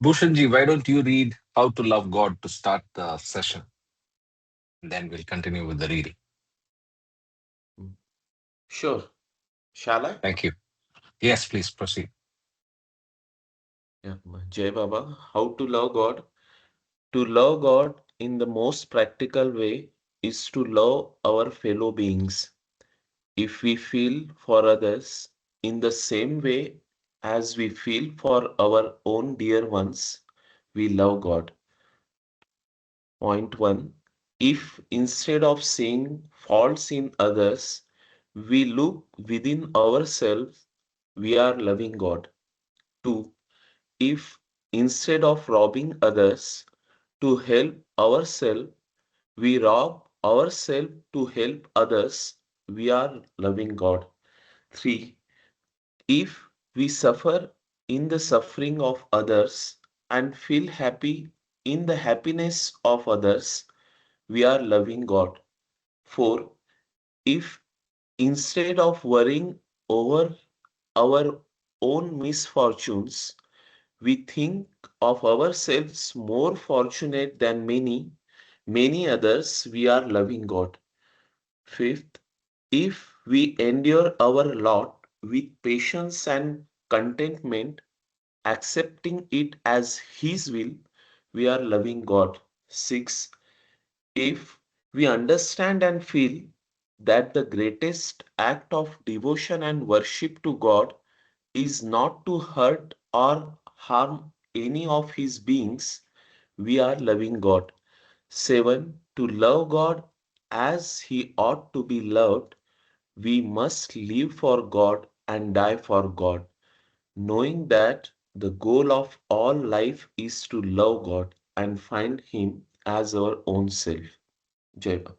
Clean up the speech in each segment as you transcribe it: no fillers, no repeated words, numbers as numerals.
Bhushanji, why don't you read How to Love God to start the session? Then we'll continue with the reading. Sure. Shall I? Thank you. Yes, please proceed. Yeah. Jai Baba. How to love God? To love God in the most practical way is to love our fellow beings. If we feel for others in the same way as we feel for our own dear ones, we love God. Point 1. If instead of seeing faults in others, we look within ourselves, we are loving God. 2. If instead of robbing others to help ourselves, we rob ourselves to help others, we are loving God. 3. If we suffer in the suffering of others and feel happy in the happiness of others, we are loving God. 4. If instead of worrying over our own misfortunes, we think of ourselves more fortunate than many others, we are loving God. Fifth, if we endure our lot with patience and contentment, accepting it as His will, we are loving God. 6. If we understand and feel that the greatest act of devotion and worship to God is not to hurt or harm any of His beings, we are loving God. 7. To love God as He ought to be loved, we must live for God and die for God, knowing that the goal of all life is to love God and find Him as our own self. Jai Baba.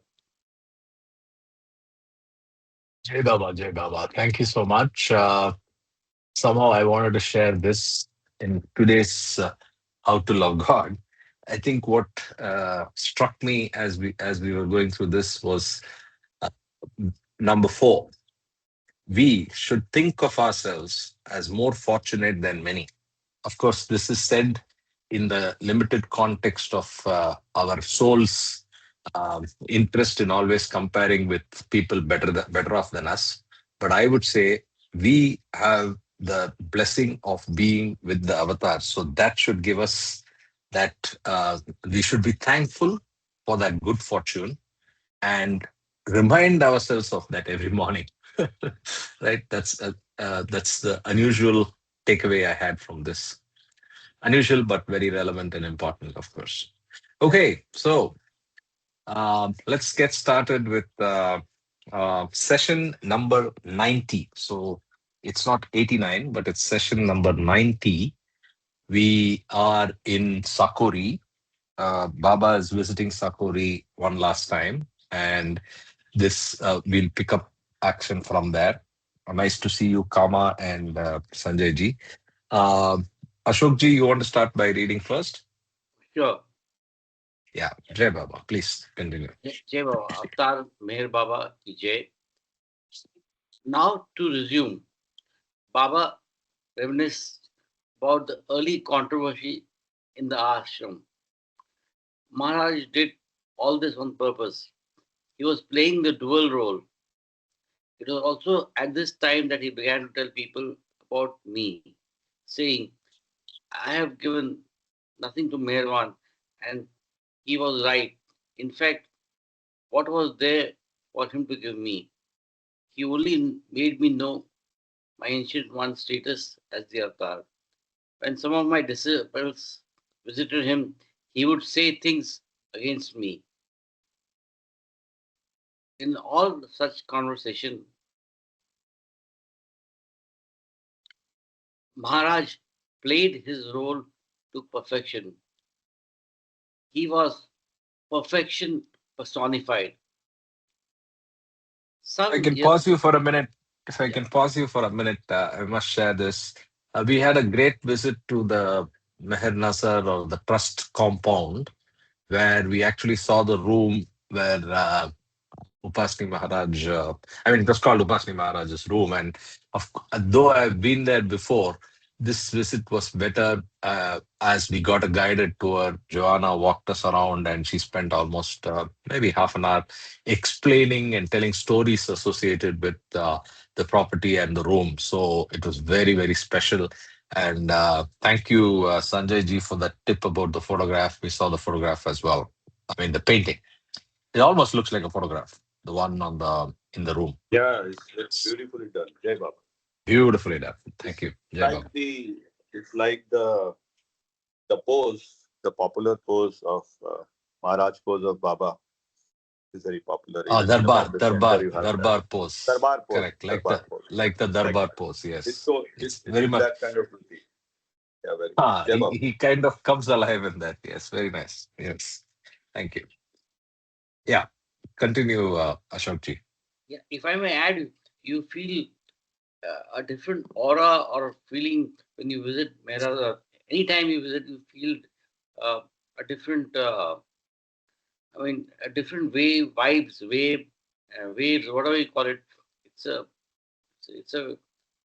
Jai Baba, Jai Baba. Thank you so much. Somehow I wanted to share this in today's How to Love God. I think what struck me as we were going through this was uh, number 4. We should think of ourselves as more fortunate than many. Of course, this is said in the limited context of our soul's interest in always comparing with people better off than us. But I would say we have the blessing of being with the avatar, so that should give us that we should be thankful for that good fortune and remind ourselves of that every morning. Right? That's the unusual takeaway I had from this. Unusual, but very relevant and important, of course. Okay, so let's get started with session number 90. So it's not 89, but it's session number 90. We are in Sakori. Baba is visiting Sakori one last time, and this we'll pick up action from there. Nice to see you, Kama and Sanjay ji. Uh, Ashok ji, you want to start by reading first? Sure. Yeah, Jai Baba, please continue. Jai Baba, Avatar Meher Baba ki Jai. Now to resume, Baba reminisced about the early controversy in the ashram. Maharaj did all this on purpose. He was playing the dual role. It was also at this time that he began to tell people about me, saying, I have given nothing to Meherwan, and he was right. In fact, what was there for him to give me? He only made me know my ancient one status as the avatar. When some of my disciples visited him, he would say things against me. In all such conversation, Maharaj played his role to perfection. He was perfection personified. I Some can years, pause you for a minute. If I yeah, can pause you for a minute, I must share this. We had a great visit to the Meher Nasar or the trust compound, where we actually saw the room where Upasni Maharaj, I mean, it was called Upasni Maharaj's room. And though I've been there before, this visit was better as we got a guided tour. Joanna walked us around and she spent almost maybe half an hour explaining and telling stories associated with the property and the room. So it was very, very special. And thank you, Sanjay ji, for that tip about the photograph. We saw the photograph as well. I mean, the painting. It almost looks like a photograph, the one on the in the room. Yeah, it's beautifully done. Jai Baba. Beautifully done. Thank It's you. Jai like Baba. it's like the pose, the popular pose of Maharaj pose of Baba is very popular. Even in the Darbar, Bombay Center, darbar, you have that darbar pose. Darbar pose. Correct, Darbar pose. Yeah, like the it's like darbar that. pose. It's Yes, so it's it very is much. that kind of beauty. Yeah, very much. Jai Baba. He kind of comes alive in that. Yes, very nice. Yes, thank you. Yeah, continue, Ashok ji. Yeah, if I may add, you feel a different aura or feeling when you visit Mehra. Anytime you visit, you feel uh, a different, a different wave, vibes, waves, whatever you call it. It's a, it's a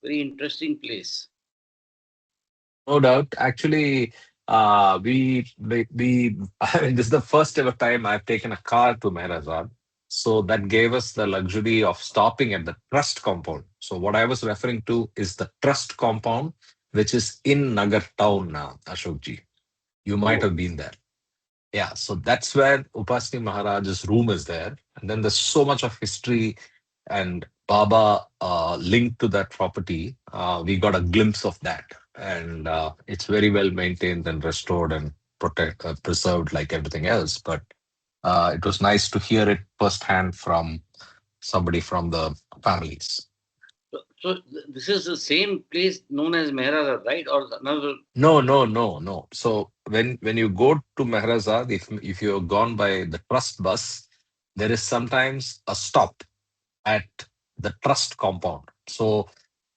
very interesting place. No doubt. Actually, I mean, this is the first ever time I've taken a car to Mehrazad. So that gave us the luxury of stopping at the trust compound. So what I was referring to is the trust compound, which is in Nagar town now, Ashok ji. You might Oh, have been there. Yeah, so that's where Upasni Maharaj's room is there. And then there's so much of history and Baba linked to that property. We got a glimpse of that. And it's very well maintained and restored and preserved like everything else. But it was nice to hear it firsthand from somebody from the families. So this is the same place known as Mehra, right? Or another? No, no, no, no. So when you go to Mehrazad, if you're gone by the trust bus, there is sometimes a stop at the trust compound. So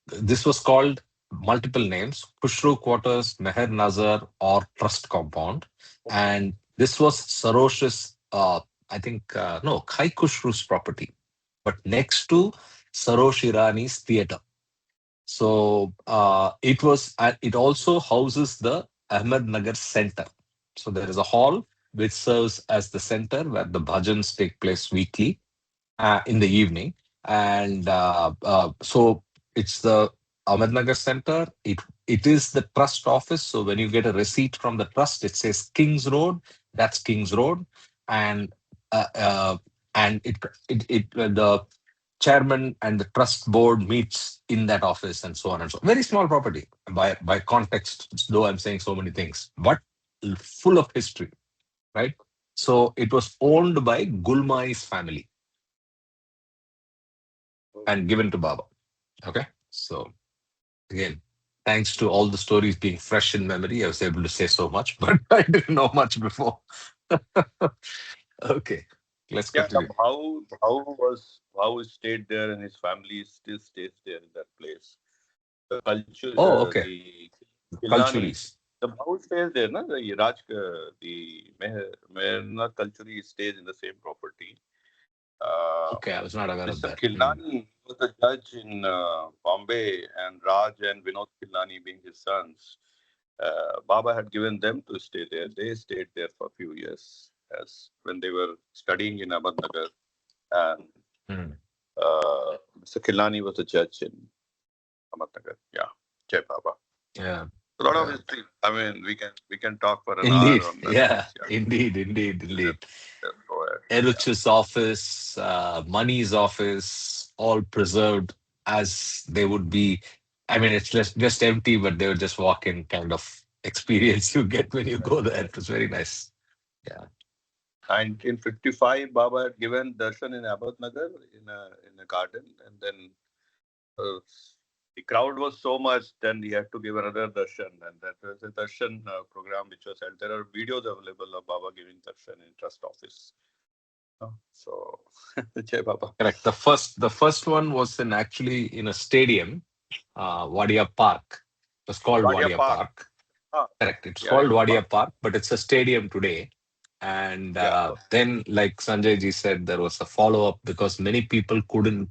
this was called multiple names: Kushru Quarters, Meher Nazar, or Trust Compound. okay. And this was Sarosh's, I think, no, Khai Kushru's property, but next to Sarosh Irani's theater. So it also houses the Ahmednagar Center. So there is a hall which serves as the center where the bhajans take place weekly in the evening. And so it's the Ahmednagar Center. It is the trust office. So when you get a receipt from the trust, it says Kings Road. That's Kings Road, and uh, uh, the chairman and the trust board meets in that office, and so on and so. Very small property by context, though I'm saying so many things, but full of history, right? So it was owned by Gulmai's family and given to Baba. Okay. So again, thanks to all the stories being fresh in memory, I was able to say so much, but I didn't know much before. Okay. Let's Yeah, the continue. Bhau stayed there and his family still stays there in that place. The culture, Oh, okay. the Kilani, Culturies. the Bhau stays there, no? The Meherna Kalchuri stays in the same property. Okay. I was not aware of Mr. that. Hmm. Kilani was the judge in Bombay, and Raj and Vinod Kilani being his sons. Baba had given them to stay there. They stayed there for a few years as when they were studying in Ahmednagar. And Hmm. Mr. Kilani was a judge in Ahmednagar. Yeah, Jai Baba. Yeah. A lot of Yeah. history. I mean, we can talk for an hour Indeed. on that Yeah. place. Yeah, Indeed. Indeed. let's, Indeed. let's go ahead. Yeah. Eruch's office, Money's office, all preserved as they would be. I mean, it's just empty, but they would just walk in kind of experience you get when you Right, go there. right. It was very nice. Yeah. 1955, Baba had given darshan in Ahmednagar in a garden, and then uh, the crowd was so much, then he had to give another darshan, and that was a darshan program which was held. There are videos available of Baba giving darshan in trust office. So, Jai Baba. Correct. The first one was in actually in a stadium, Wadia Park. It was called Wadia Wadia Park. Park. Ah, Correct. It's yeah, called in Park. Wadia Park, but it's a stadium today. And Yeah. then, like Sanjay ji said, there was a follow up because many people couldn't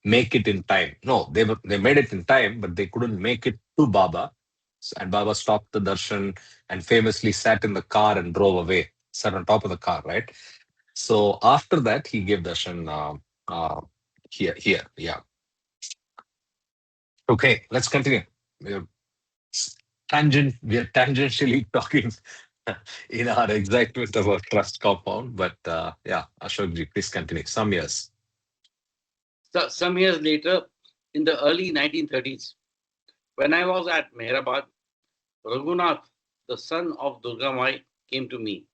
make it in time. No, they made it in time, but they couldn't make it to Baba. And Baba stopped the darshan and famously sat in the car and drove away, sat on top of the car, right? So after that, he gave darshan here. Yeah. Okay, let's continue. We're we are tangentially talking in our excitement about trust compound, but yeah, Ashokji, please continue. Some years. So, some years later, in the early 1930s, when I was at Meherabad, Raghunath, the son of Durga Mai, came to me.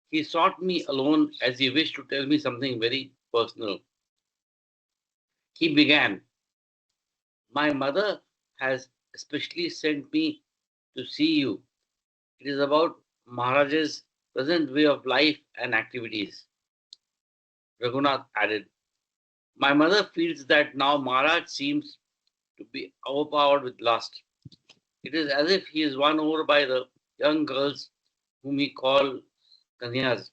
He sought me alone as he wished to tell me something very personal. He began, "My mother has especially sent me to see you. It is about Maharaj's present way of life and activities." Raghunath added, "My mother feels that now Maharaj seems to be overpowered with lust. It is as if he is won over by the young girls whom he calls Kanyas.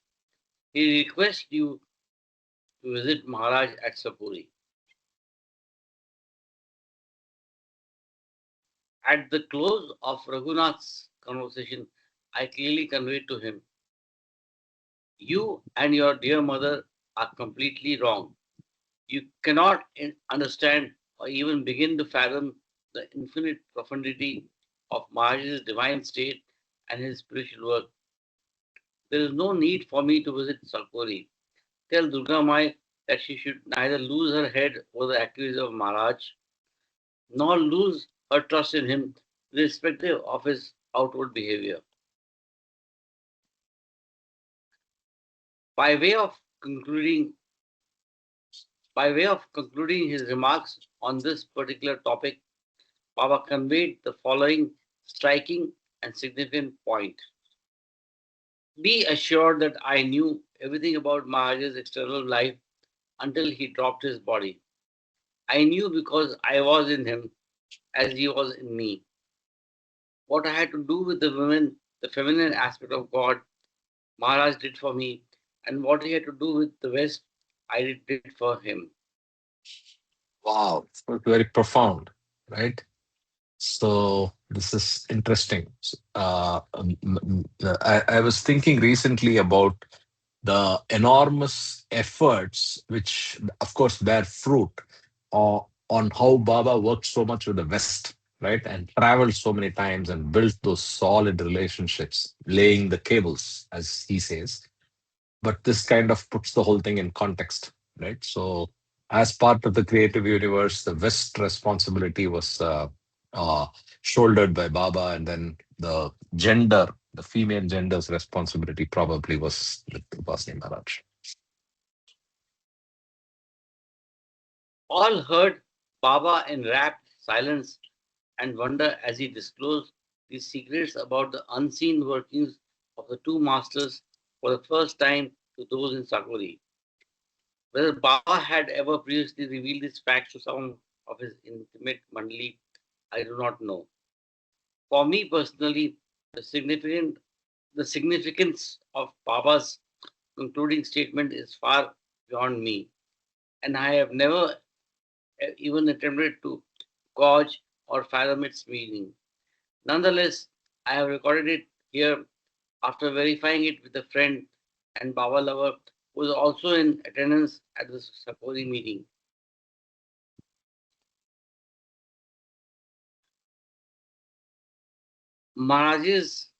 He requests you to visit Maharaj at Sapuri." At the close of Raghunath's conversation, I clearly conveyed to him, "You and your dear mother are completely wrong. You cannot understand or even begin to fathom the infinite profundity of Maharaj's divine state and his spiritual work. There is no need for me to visit Sarkori. Tell Durga Mai that she should neither lose her head over the activities of Maharaj, nor lose her trust in him, irrespective of his outward behavior." By way of concluding, by way of concluding his remarks on this particular topic, Baba conveyed the following striking and significant point. Be assured that I knew everything about Maharaj's external life until he dropped his body. I knew because I was in him as he was in me. What I had to do with the women, the feminine aspect of God, Maharaj did for me, and what he had to do with the West, I did for him. Wow, very profound, right? So this is interesting. I was thinking recently about the enormous efforts, which of course bear fruit, on how Baba worked so much with the West, right? And traveled so many times and built those solid relationships, laying the cables, as he says. But this kind of puts the whole thing in context, right? So, as part of the creative universe, the West responsibility was uh, shouldered by Baba, and then the female gender's responsibility probably was with Upasni Maharaj. All heard Baba in rapt silence and wonder as he disclosed these secrets about the unseen workings of the two masters for the first time to those in Sakori. Whether Baba had ever previously revealed these facts to some of his intimate mandali, I do not know. For me personally, the significance of Baba's concluding statement is far beyond me, and I have never even attempted to gauge or fathom its meaning. Nonetheless, I have recorded it here after verifying it with a friend and Baba lover who was also in attendance at the Sapori meeting. Maharaj's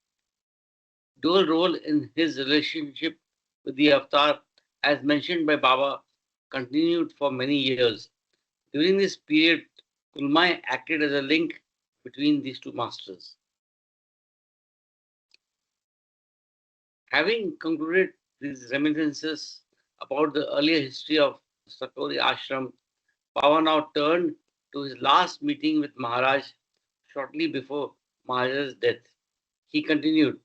dual role in his relationship with the avatar, as mentioned by Baba, continued for many years. During this period, Kulmai acted as a link between these two masters. Having concluded these reminiscences about the earlier history of Sakori Ashram, Baba now turned to his last meeting with Maharaj shortly before Maharaj's death. He continued,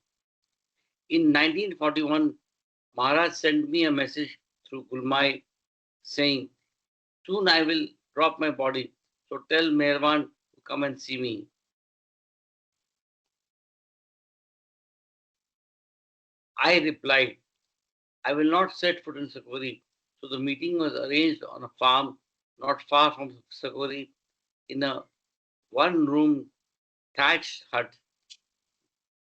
"In 1941, Maharaj sent me a message through Gulmai saying, 'Soon I will drop my body, so tell Meherwan to come and see me.' I replied, 'I will not set foot in Sakori.' So the meeting was arranged on a farm not far from Sakori in a one room thatched hut.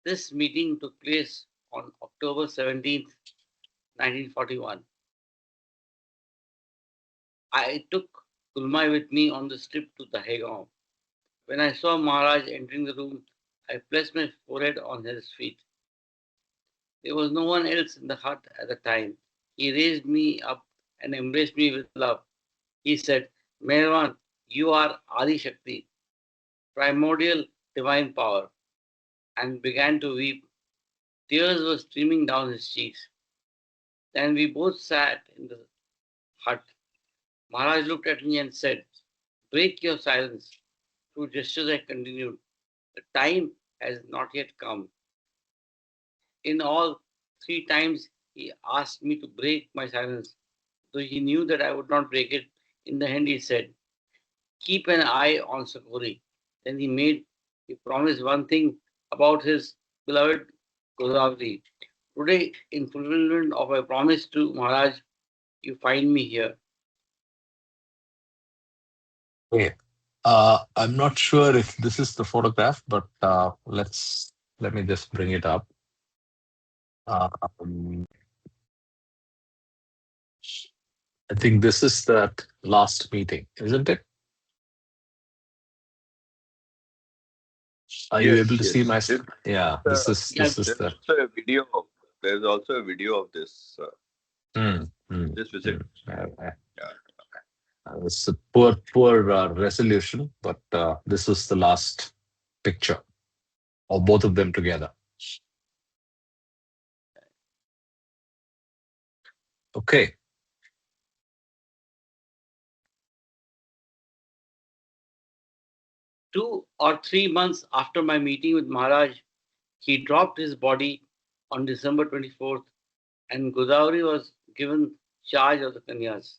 This meeting took place on October 17th, 1941. I took Gulmai with me on the trip to Dahegao. When I saw Maharaj entering the room, I placed my forehead on his feet. There was no one else in the hut at the time. He raised me up and embraced me with love. He said, Meherwan, you are Adi Shakti, primordial divine power, and began to weep. Tears were streaming down his cheeks. Then we both sat in the hut. Maharaj looked at me and said, break your silence. Through gestures I continued, the time has not yet come. In all, 3 times he asked me to break my silence, though he knew that I would not break it. In the end, he said, keep an eye on Sakuri. Then he promised one thing about his beloved Godavari. Today, in fulfillment of my promise to Maharaj, you find me here. Okay. I'm not sure if this is the photograph, but let me just bring it up. Um, I think this is that last meeting, isn't it? Are you able Yes, to see my? yes. Yeah, Uh, Yeah, this is there's the. also a video. There's also a video of this Hmm, hmm, this visit. hmm. Yeah. It's a poor resolution, but this is the last picture of both of them together. Okay. 2 or 3 months after my meeting with Maharaj, he dropped his body on December 24th, and Godavari was given charge of the Kanyas.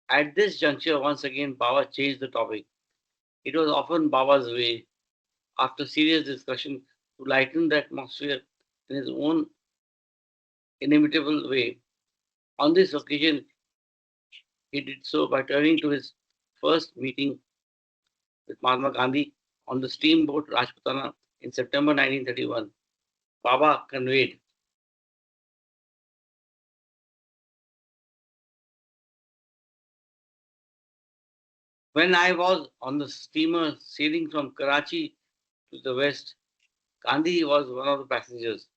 At this juncture, once again, Baba changed the topic. It was often Baba's way, after serious discussion, to lighten the atmosphere in his own inimitable way. On this occasion, he did so by turning to his first meeting with Mahatma Gandhi on the steamboat Rajputana in September 1931. Baba conveyed, when I was on the steamer sailing from Karachi to the west, Gandhi was one of the passengers.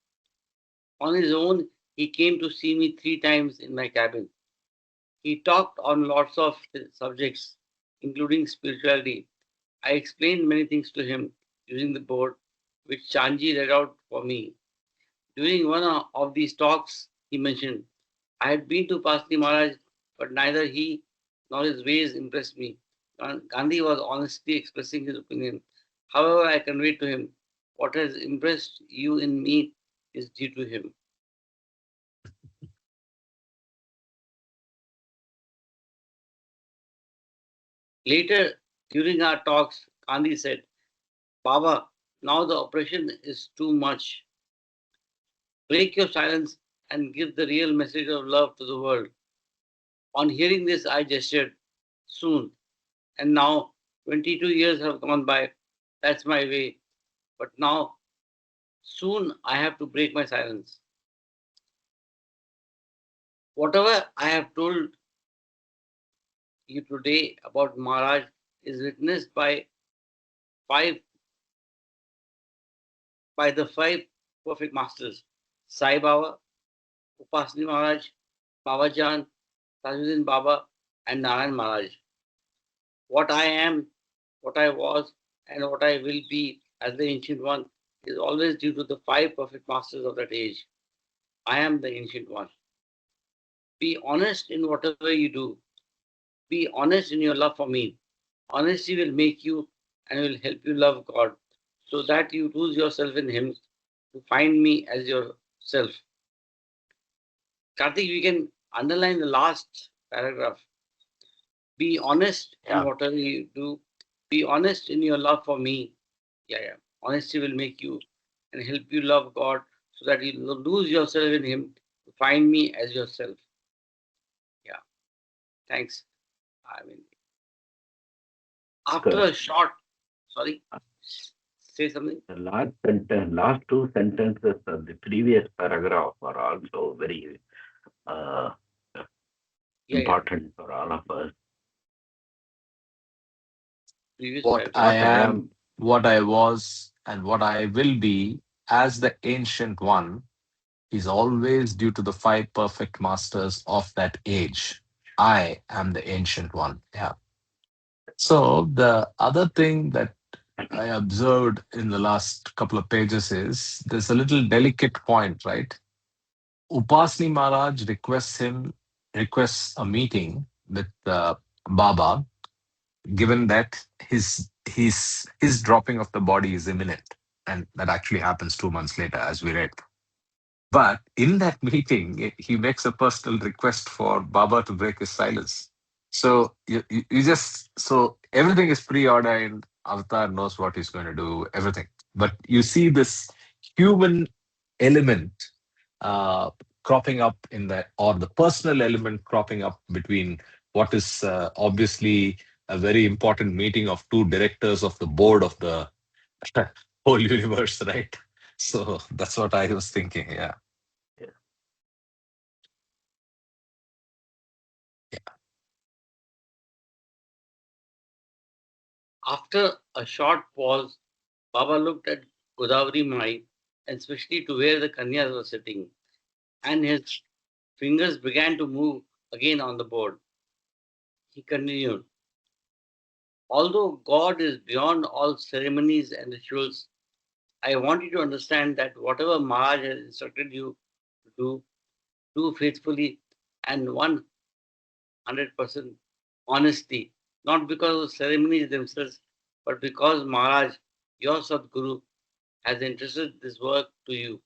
On his own, he came to see me 3 times in my cabin. He talked on lots of subjects, including spirituality. I explained many things to him using the board, which Chanji read out for me. During one of these talks, he mentioned, I had been to Pasni Maharaj, but neither he nor his ways impressed me. Gandhi was honestly expressing his opinion. However, I conveyed to him, what has impressed you in me is due to him. Later, during our talks, Gandhi said, Baba, now the oppression is too much. Break your silence and give the real message of love to the world. On hearing this, I gestured, soon. And now 22 years have gone by. That's my way. But now, soon I have to break my silence. Whatever I have told you today about Maharaj is witnessed five by the five perfect masters: Sai Baba, Upasni Maharaj, Baba Jan, Tajuddin Baba, and Narayan Maharaj. What I am, what I was, and what I will be as the Ancient One is always due to the five perfect masters of that age. I am the Ancient One. Be honest in whatever you do. Be honest in your love for me. Honesty will make you and will help you love God so that you lose yourself in Him to find me as yourself. Karthik, we can underline the last paragraph. Be honest in Yeah. whatever you do. Be honest in your love for me. Yeah, yeah. Honesty will make you and help you love God so that you lose yourself in Him to find me as yourself. Yeah, thanks. I mean, after Good. a short Sorry, say something. The last two sentences of the previous paragraph are also very uh, Yeah, yeah. important for all of us. Previous What paragraph. I What I am, am, what I was, and what I will be as the ancient one is always due to the five perfect masters of that age. I am the ancient one. Yeah. So the other thing that I observed in the last couple of pages is there's a little delicate point, right? Upasni Maharaj requests a meeting with Baba, given that his dropping of the body is imminent, and that actually happens 2 months later, as we read. But in that meeting, he makes a personal request for Baba to break his silence. So you just so everything is preordained. Avatar knows what he's going to do, everything. But you see this human element uh, cropping up in that, or the personal element cropping up between what is obviously a very important meeting of two directors of the board of the whole universe, right? So that's what I was thinking. Yeah. After a short pause, Baba looked at Godavari Mai, and especially to where the Kanyas were sitting, and his fingers began to move again on the board. He continued, although God is beyond all ceremonies and rituals, I want you to understand that whatever Maharaj has instructed you to do faithfully and 100% honesty, not because of ceremonies themselves, but because Maharaj, your Sadguru, has entrusted this work to you.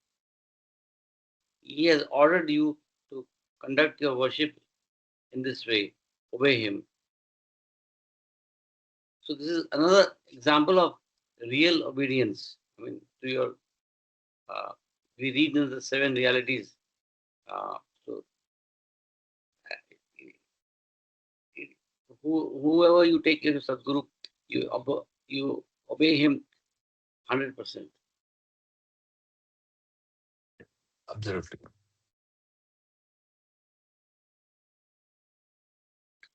He has ordered you to conduct your worship in this way. Obey him. So this is another example of real obedience. I mean, to your uh, we read in the seven realities. So whoever you take into Sadguru, you obey him 100%. Absolutely.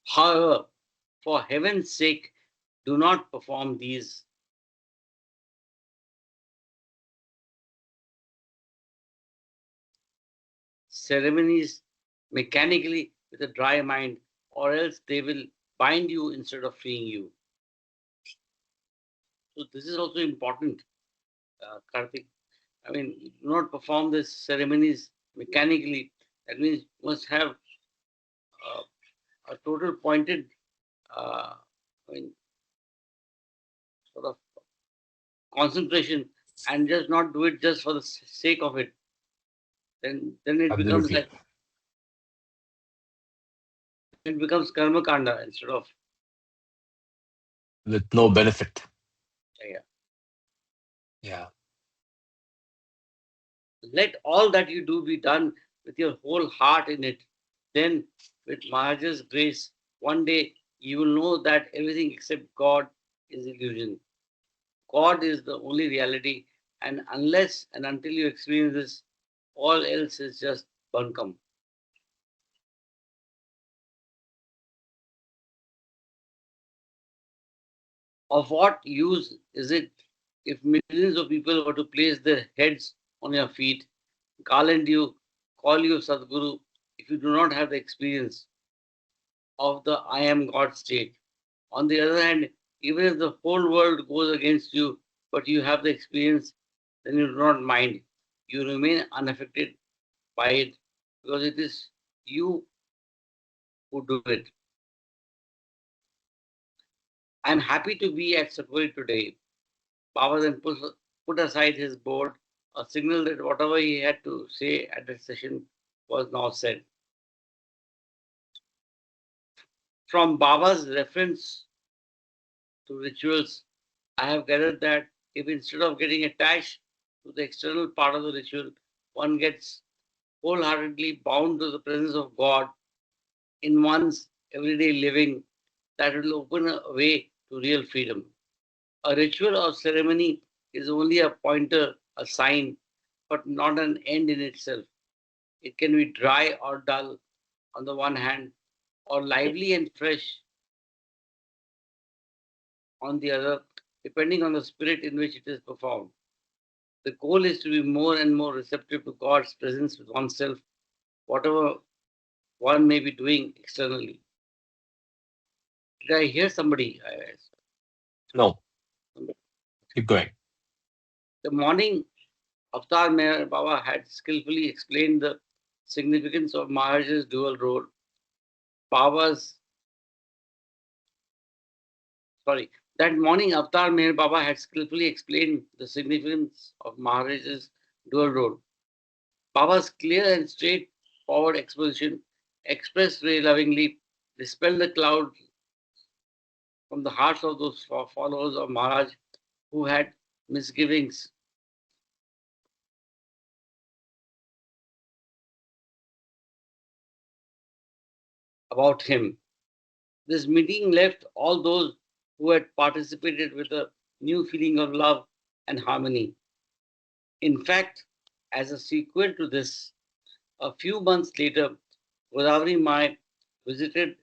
However, for heaven's sake, do not perform these ceremonies mechanically with a dry mind, or else they will bind you instead of freeing you. So this is also important, Karthik. I mean, do not perform these ceremonies mechanically. That means you must have a total pointed, I mean, sort of concentration, and just not do it just for the sake of it. Then it becomes Absolutely. like it becomes karma kanda instead of With no benefit. yeah. Yeah. Let all that you do be done with your whole heart in it. Then, with Maharaj's grace, one day you will know that everything except God is illusion. God is the only reality, and unless and until you experience this, all else is just buncombe. Of what use is it if millions of people were to place their heads on your feet, garland you, call you Sadguru, if you do not have the experience of the I am God state? On the other hand, even if the whole world goes against you, but you have the experience, then you do not mind. You remain unaffected by it because it is you who do it. I am happy to be at Sapuri today. Baba then put aside his board, a signal that whatever he had to say at that session was now said. From Baba's reference to rituals, I have gathered that if instead of getting attached to the external part of the ritual, one gets wholeheartedly bound to the presence of God in one's everyday living, that will open a way to real freedom. A ritual or ceremony is only a pointer, a sign, but not an end in itself. It can be dry or dull on the one hand, or lively and fresh on the other, depending on the spirit in which it is performed. The goal is to be more and more receptive to God's presence with oneself, whatever one may be doing externally. Did I hear somebody? No, keep going. The morning Avatar Meher Baba had skillfully explained the significance of Maharaj's dual role. Baba's, that morning Avatar Meher Baba had skillfully explained the significance of Maharaj's dual role. Baba's clear and straightforward exposition, expressed very lovingly, dispelled the cloud from the hearts of those followers of Maharaj who had misgivings about him. This meeting left all those who had participated with a new feeling of love and harmony. In fact, as a sequel to this, a few months later, Godavari Mai visited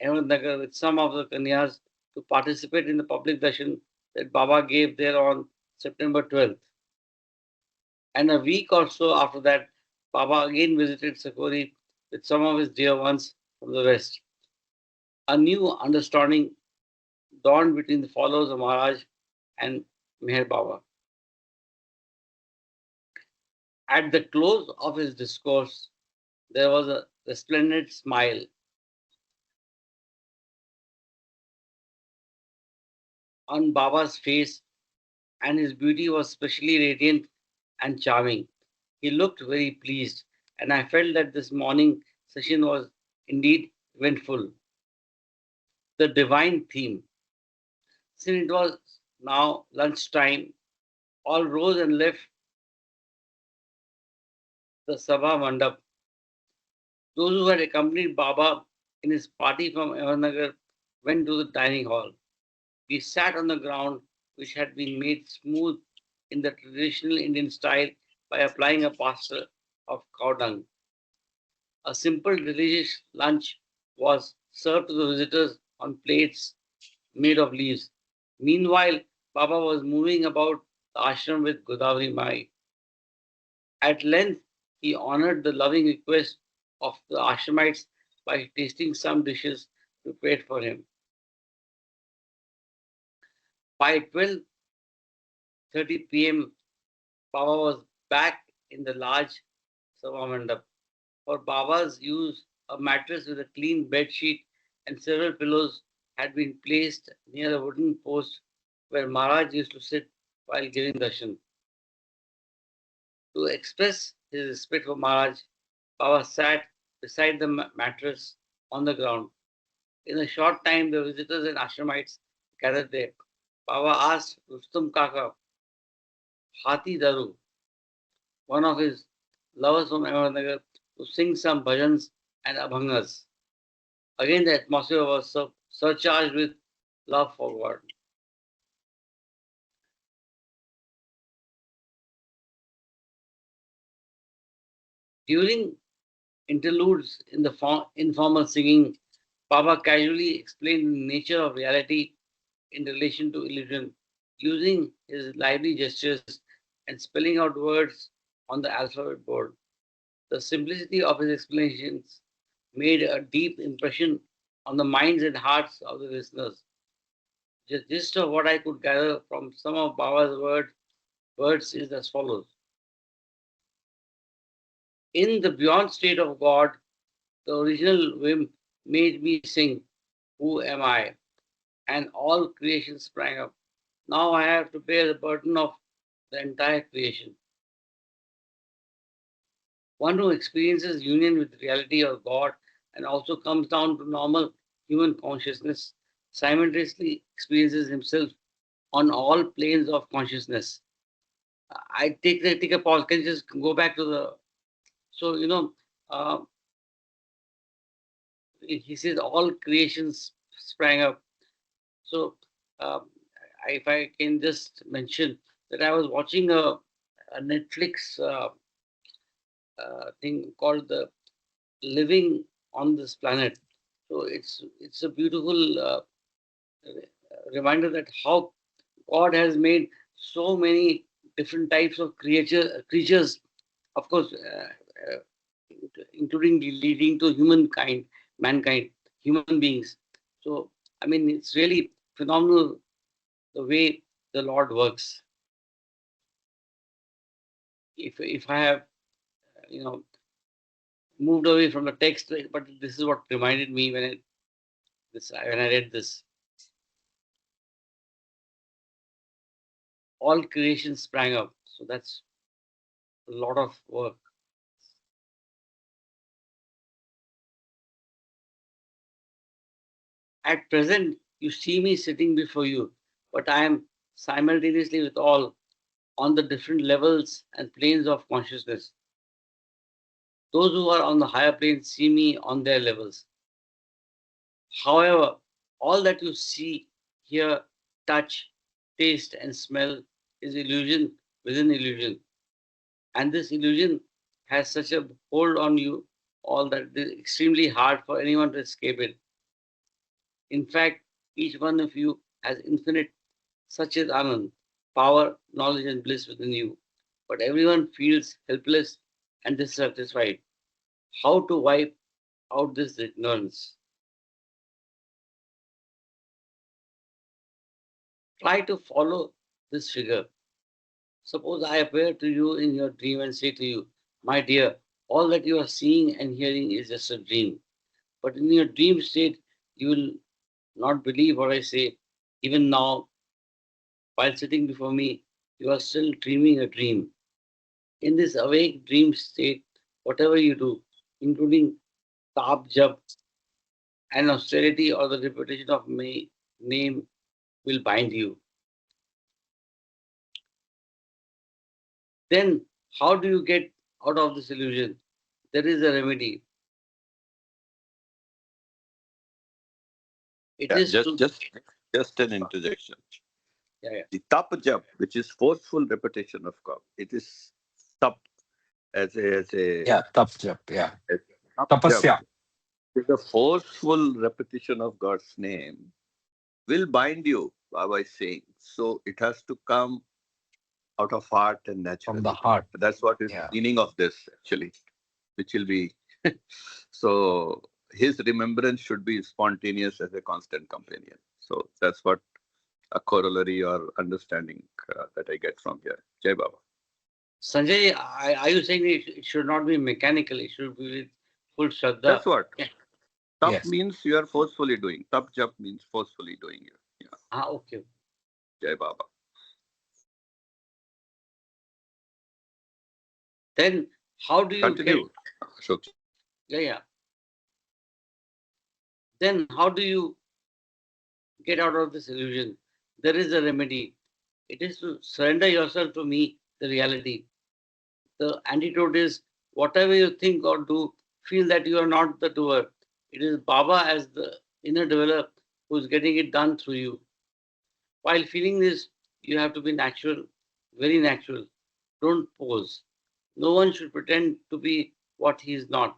Ahmednagar with some of the Kanyas to participate in the public darshan that Baba gave there on September 12th. And a week or so after that, Baba again visited Sakori with some of his dear ones from the west. A new understanding dawned between the followers of Maharaj and Meher Baba. At the close of his discourse, there was a resplendent smile on Baba's face, and his beauty was specially radiant and charming. He looked very pleased, and I felt that this morning session was indeed eventful. The divine theme. Since it was now lunchtime, all rose and left the Sabha Mandap. Those who had accompanied Baba in his party from Ahmednagar went to the dining hall. We sat on the ground, which had been made smooth in the traditional Indian style by applying a plaster of cow dung. A simple, delicious lunch was served to the visitors on plates made of leaves. Meanwhile, Baba was moving about the ashram with Godavari Mai. At length, he honored the loving request of the ashramites by tasting some dishes prepared for him. By 12:30 p.m., Baba was back in the large Sabha Mandap. For Baba's use, a mattress with a clean bed sheet and several pillows had been placed near a wooden post where Maharaj used to sit while giving darshan. To express his respect for Maharaj, Baba sat beside the mattress on the ground. In a short time, the visitors and ashramites gathered there. Baba asked Rustum Kaka, Hati Daru, one of his lovers from Ahmednagar, to sing some bhajans and abhangas. Again, the atmosphere was surcharged with love for God. During interludes in the informal singing, Baba casually explained the nature of reality in relation to illusion, using his lively gestures and spelling out words on the alphabet board. The simplicity of his explanations made a deep impression on the minds and hearts of the listeners. The gist of what I could gather from some of Baba's words is as follows. In the beyond state of God, the original whim made me sing, Who am I? And all creation sprang up. Now I have to bear the burden of the entire creation. One who experiences union with reality or God and also comes down to normal human consciousness simultaneously experiences himself on all planes of consciousness. I take a pause. Can you just go back to the so uh, he says all creations sprang up. So uh, if I can just mention that I was watching a Netflix thing called the Living on This Planet. So it's a beautiful reminder that how God has made so many different types of creatures, of course, including leading to humankind, mankind, human beings. So, I mean, it's really phenomenal the way the Lord works. If I have, moved away from the text, but this is what reminded me when I read this. All creation sprang up. So that's a lot of work. At present, you see me sitting before you, but I am simultaneously with all on the different levels and planes of consciousness. Those who are on the higher planes see me on their levels. However, all that you see, hear, touch, taste, and smell is illusion within illusion. And this illusion has such a hold on you, all that it is extremely hard for anyone to escape it. In fact, each one of you has infinite such as Anand, power, knowledge, and bliss within you. But everyone feels helpless and dissatisfied. How to wipe out this ignorance? Try to follow this figure. Suppose I appear to you in your dream and say to you, my dear, all that you are seeing and hearing is just a dream. But in your dream state, you will not believe what I say. Even now, while sitting before me, you are still dreaming a dream. In this awake dream state, whatever you do, including tap jab and austerity or the repetition of my name, will bind you. Then, how do you get out of this illusion? There is a remedy. It Yeah, is to. just an interjection. Yeah. The tap jap, which is forceful repetition of God, it is tap Yeah, tap jap. Yeah, as tap jap. tapasya. The forceful repetition of God's name will bind you by saying. So it has to come out of heart and From the naturally. heart. That's what is Yeah. meaning of this actually, which will be so his remembrance should be spontaneous as a constant companion. So that's what a corollary or understanding that I get from here. Jai Baba. Sanjay, are you saying it should not be mechanical? It should be with full shraddha. That's what. Yeah. Tap Yes. means you are forcefully doing. Tap jap means forcefully doing it. Yeah. Okay. Jai Baba. Then how do you get? Continue, Ashok. Yeah. Then how do you get out of this illusion? There is a remedy. It is to surrender yourself to me, the reality. The antidote is whatever you think or do, feel that you are not the doer. It is Baba as the inner dweller who is getting it done through you. While feeling this, you have to be natural, very natural. Don't pose. No one should pretend to be what he is not.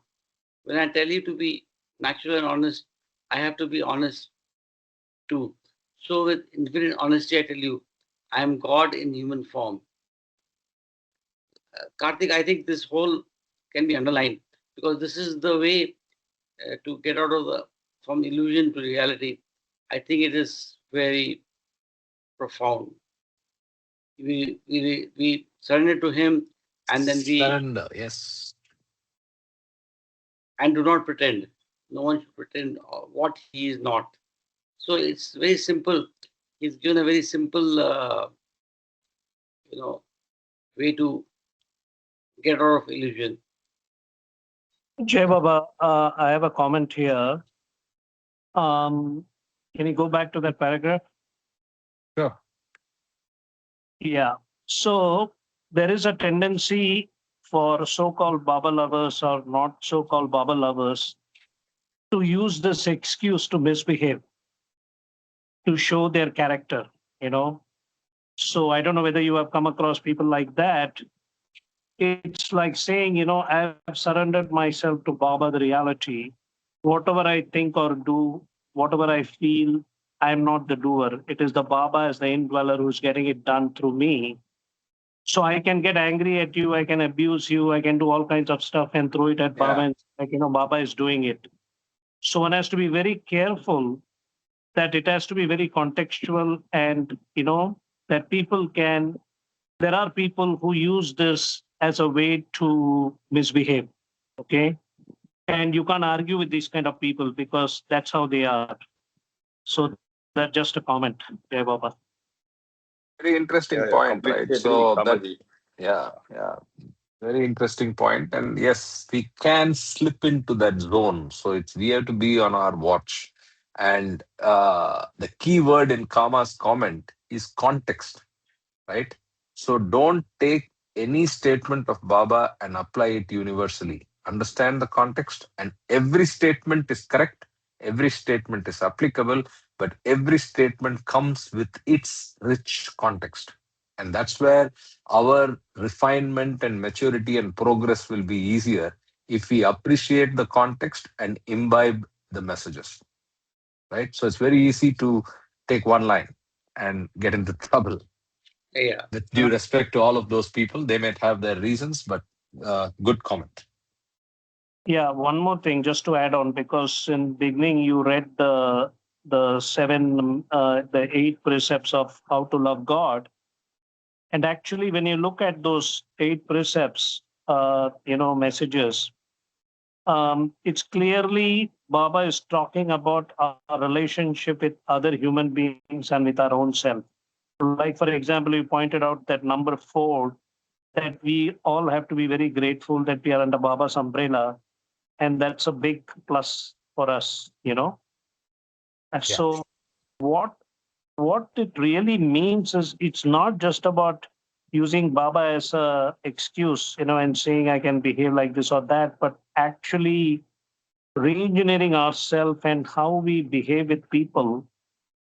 When I tell you to be natural and honest, I have to be honest too. So, with infinite honesty, I tell you, I am God in human form. Karthik, I think this whole can be underlined because this is the way to get out of the from illusion to reality. I think it is very profound. We surrender to Him, and then we Surrender. Yes. and do not pretend. No one should pretend what he is not. So it's very simple. He's given a very simple, you know, way to get out of illusion. Jay Baba, I have a comment here. Um, can you go back to that paragraph? Sure. Yeah. So there is a tendency for so-called Baba lovers or not so-called Baba lovers to use this excuse to misbehave, to show their character So I don't know whether you have come across people like that. It's like saying, I've surrendered myself to Baba, the reality. Whatever I think or do, whatever I feel, I'm not the doer. It is the Baba as the indweller who's getting it done through me. So I can get angry at you, I can abuse you, I can do all kinds of stuff and throw it at Baba, Yeah. and Baba is doing it. So one has to be very careful that it has to be very contextual, and that people can. There are people who use this as a way to misbehave. Okay, and you can't argue with these kind of people because that's how they are. So that's just a comment, Jai Baba. Very interesting Yeah, yeah, point, right? completely agree, So that, Kamaji. yeah, yeah. Very interesting point. And yes, we can slip into that zone. So we have to be on our watch. And the key word in Kama's comment is context, right? So don't take any statement of Baba and apply it universally. Understand the context, and every statement is correct, every statement is applicable, but every statement comes with its rich context. And that's where our refinement and maturity and progress will be easier if we appreciate the context and imbibe the messages, right? So it's very easy to take one line and get into trouble. Yeah. With due respect to all of those people, they might have their reasons, but good comment. Yeah, one more thing just to add on, because in beginning you read the 8 precepts of how to love God. And actually, when you look at those 8 precepts, messages, it's clearly Baba is talking about our relationship with other human beings and with our own self. Like, for example, you pointed out that number 4, that we all have to be very grateful that we are under Baba's umbrella. And that's a big plus for us. And Yeah. so what what it really means is it's not just about using Baba as a excuse, and saying I can behave like this or that, but actually re-engineering ourselves and how we behave with people.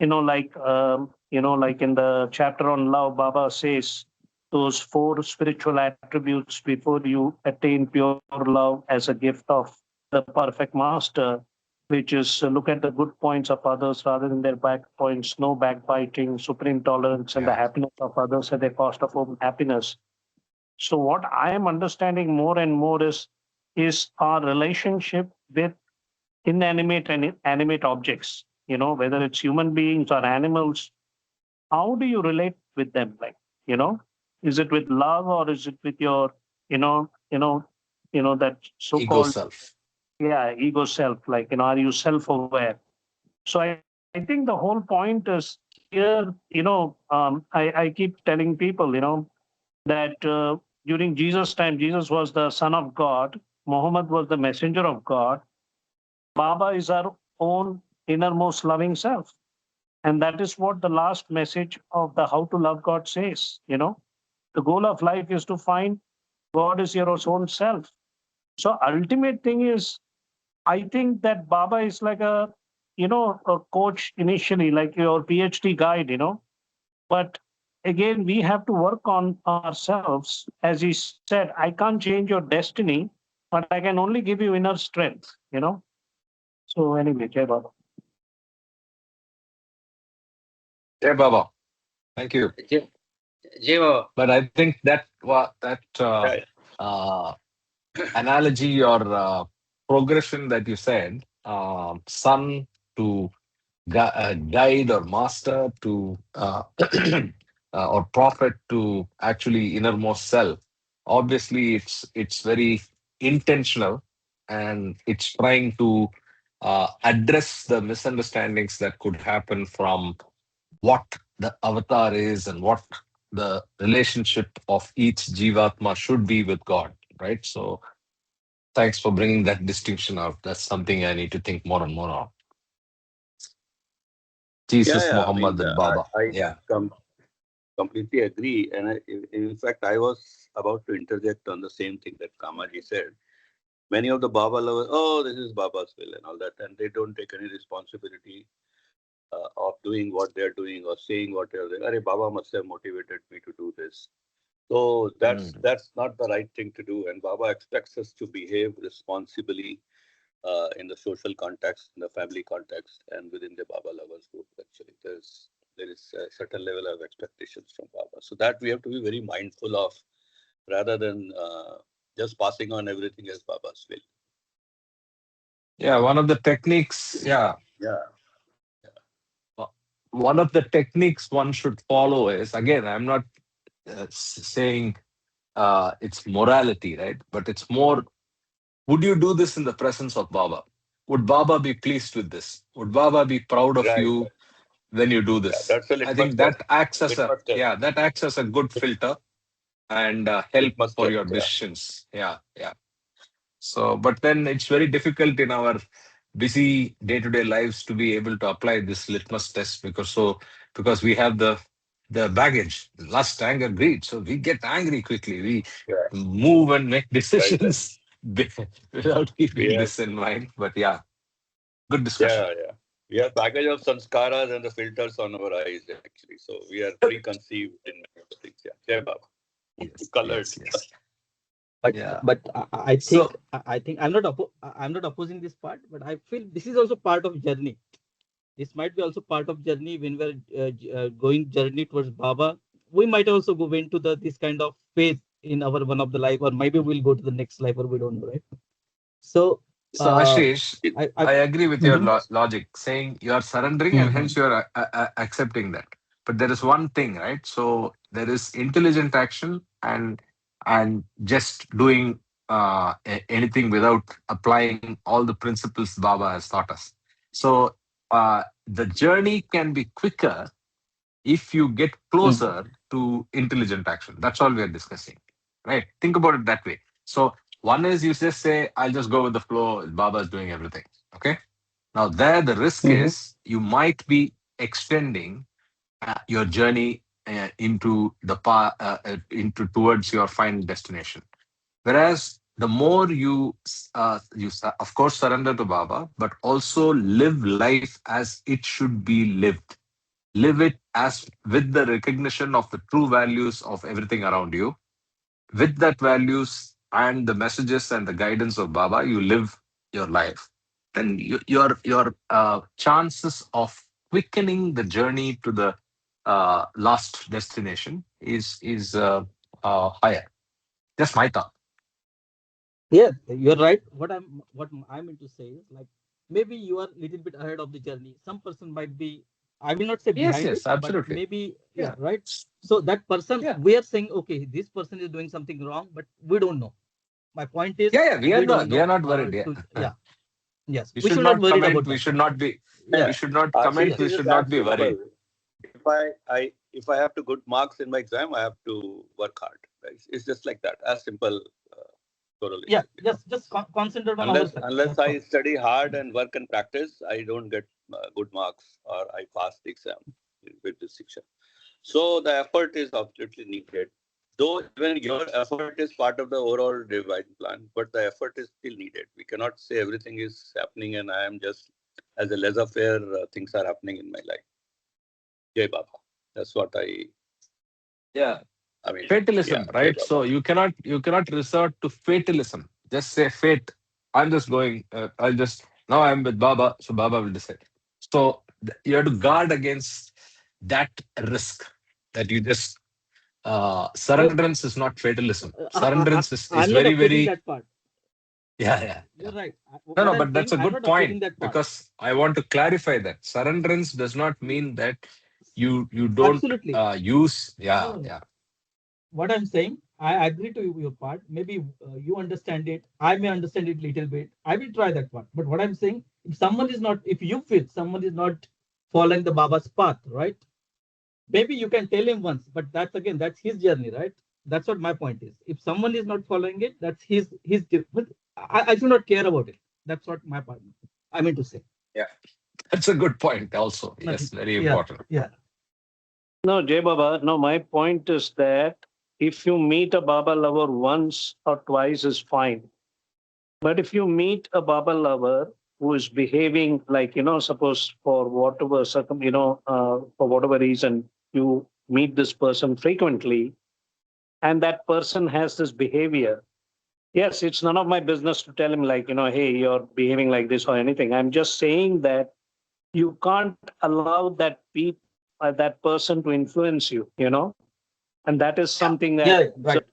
Like in the chapter on love, Baba says those 4 spiritual attributes before you attain pure love as a gift of the perfect master, which is look at the good points of others rather than their bad points, no backbiting, supreme tolerance, and the Yeah. happiness of others at the cost of own happiness. So what I am understanding more and more is our relationship with inanimate and animate objects, whether it's human beings or animals. How do you relate with them? Like, is it with love, or is it with your, you know, you know, that Ego so-called, self. yeah, ego self? Like, are you self-aware? So I think the whole point is here, I keep telling people, that during Jesus' time, Jesus was the Son of God, Muhammad was the messenger of God, Baba is our own innermost loving self. And that is what the last message of the How to Love God says. The goal of life is to find God is your own self. So ultimate thing is, I think that Baba is like a coach initially, like your PhD guide, but again, we have to work on ourselves. As he said, I can't change your destiny, but I can only give you inner strength. So anyway, Jai Baba. Yeah, Baba. Thank you. Jai Jai Baba. But I think that Yeah, uh, analogy or progression that you said, son to guide or master to or prophet to actually innermost self. Obviously, it's very intentional, and it's trying to address the misunderstandings that could happen from what the avatar is and what the relationship of each jivatma should be with God, right? So thanks for bringing that distinction out. That's something I need to think more and more on. Jesus, yeah. I Muhammad, mean, and Baba. I Yeah. completely agree. And in fact, I was about to interject on the same thing that Kamaji said. Many of the Baba lovers, oh, this is Baba's will and all that, and they don't take any responsibility of doing what they're doing or saying what they're doing. Arey, Baba must have motivated me to do this. So that's not the right thing to do. And Baba expects us to behave responsibly in the social context, in the family context, and within the Baba lovers group. Actually, there is a certain level of expectations from Baba. So that we have to be very mindful of, rather than just passing on everything as Baba's will. Yeah, one of the techniques. Yeah, Yeah. one of the techniques one should follow is, again, I'm not saying it's morality, right? But it's more, would you do this in the presence of Baba? Would Baba be pleased with this? Would Baba be proud of Right. you when you do Yeah, this? that's a I litmus think test. that acts as a, Litmus test. yeah, that acts as a good filter and help Litmus for test. your Yeah. decisions. Yeah, yeah. So, but then it's very difficult in our busy day-to-day lives to be able to apply this litmus test, because we have the baggage, lust, anger, greed. So we get angry quickly. We Yeah. move and make Right. decisions without keeping Yes. this in mind. But yeah, good discussion. Yeah. Yeah. We have baggage of sanskaras and the filters on our eyes, actually. So we are preconceived in many of the things. Yeah. Jai Baba. Yes, Colored. yes, yes. But Yeah. I So think I'm not I'm not opposing this part, but I feel this is also part of journey. This might be also part of journey when we're going journey towards Baba. We might also go into the this kind of faith in our one of the life, or maybe we'll go to the next life, or we don't know, right? So So, Ashish, I I agree with your Mhm. logic, saying you are surrendering and Mhm. hence you are accepting that. But there is one thing, right? So there is intelligent action and just doing anything without applying all the principles Baba has taught us. So the journey can be quicker if you get Mhm. closer to intelligent action. That's all we are discussing, right? Think about it that way. So one is you just say, I'll just go with the flow, Baba is doing everything. Okay. Now there the risk Mhm. is you might be extending your journey into the into towards your final destination. Whereas the more of course surrender to Baba, but also live life as it should be lived. Live it as with the recognition of the true values of everything around you. With that values and the messages and the guidance of Baba, you live your life. Then your chances of quickening the journey to the last destination is higher. Just my thought. Yeah, you're right. What I meant to say is, like, maybe you are a little bit ahead of the journey. Some person might be, I will not say Yes, behind it, yes, but absolutely. maybe, yeah, Yeah, right. So that person, yeah, we are saying, okay, this person is doing something wrong, but we don't know. My point is, yeah, yeah. We are we not don't we are know. not worried. Yeah. Yeah, yes, We we should should not not worried comment. about We that. should not be. Yeah, We Yeah. should not comment. Ashish, We is should it not that be worried. simple? If I have to good marks in my exam, I have to work hard. Right? It's just like that. As simple yeah, correlation. just concentrate on Unless ourselves. unless That's I all. study hard and work and practice, I don't get good marks or I pass the exam with distinction. So the effort is absolutely needed. Though even your effort is part of the overall divine plan, but the effort is still needed. We cannot say everything is happening and I am just as a laissez-faire things are happening in my life. Jai Baba. That's what Yeah. I mean. Yeah, Fatalism, Jai right? So Baba. you cannot resort to fatalism. Just say fate. I'm just going. I'll just now I'm with Baba, so Baba will decide. So you have to guard against that risk. That you just No, surrenderance is not fatalism. I, Surrenderance is I'm not very opposing very that part. yeah, yeah, You're yeah. right. No, What no, I'm but that's saying, a I'm good not point opposing that part. because I want to clarify that surrenderance does not mean that you don't Absolutely. use. No, Yeah, no, no. yeah. What I'm saying, I agree to your part. Maybe you understand it. I may understand it a little bit. I will try that part. But what I'm saying, if you feel someone is not following the Baba's path, right? Maybe you can tell him once, but that's his journey, right? That's what my point is. If someone is not following it, that's his. But I do not care about it. That's what my part. I mean to say. Yeah. That's a good point, also. Yes, Nothing. very Yeah, important. yeah. No, Jay Baba, no, my point is that if you meet a Baba lover once or twice is fine. But if you meet a Baba lover who is behaving like, suppose for whatever for whatever reason, you meet this person frequently, and that person has this behavior. Yes, it's none of my business to tell him like, hey, you're behaving like this or anything. I'm just saying that you can't allow that person to influence you. And that is Yeah. something that Yeah. Right.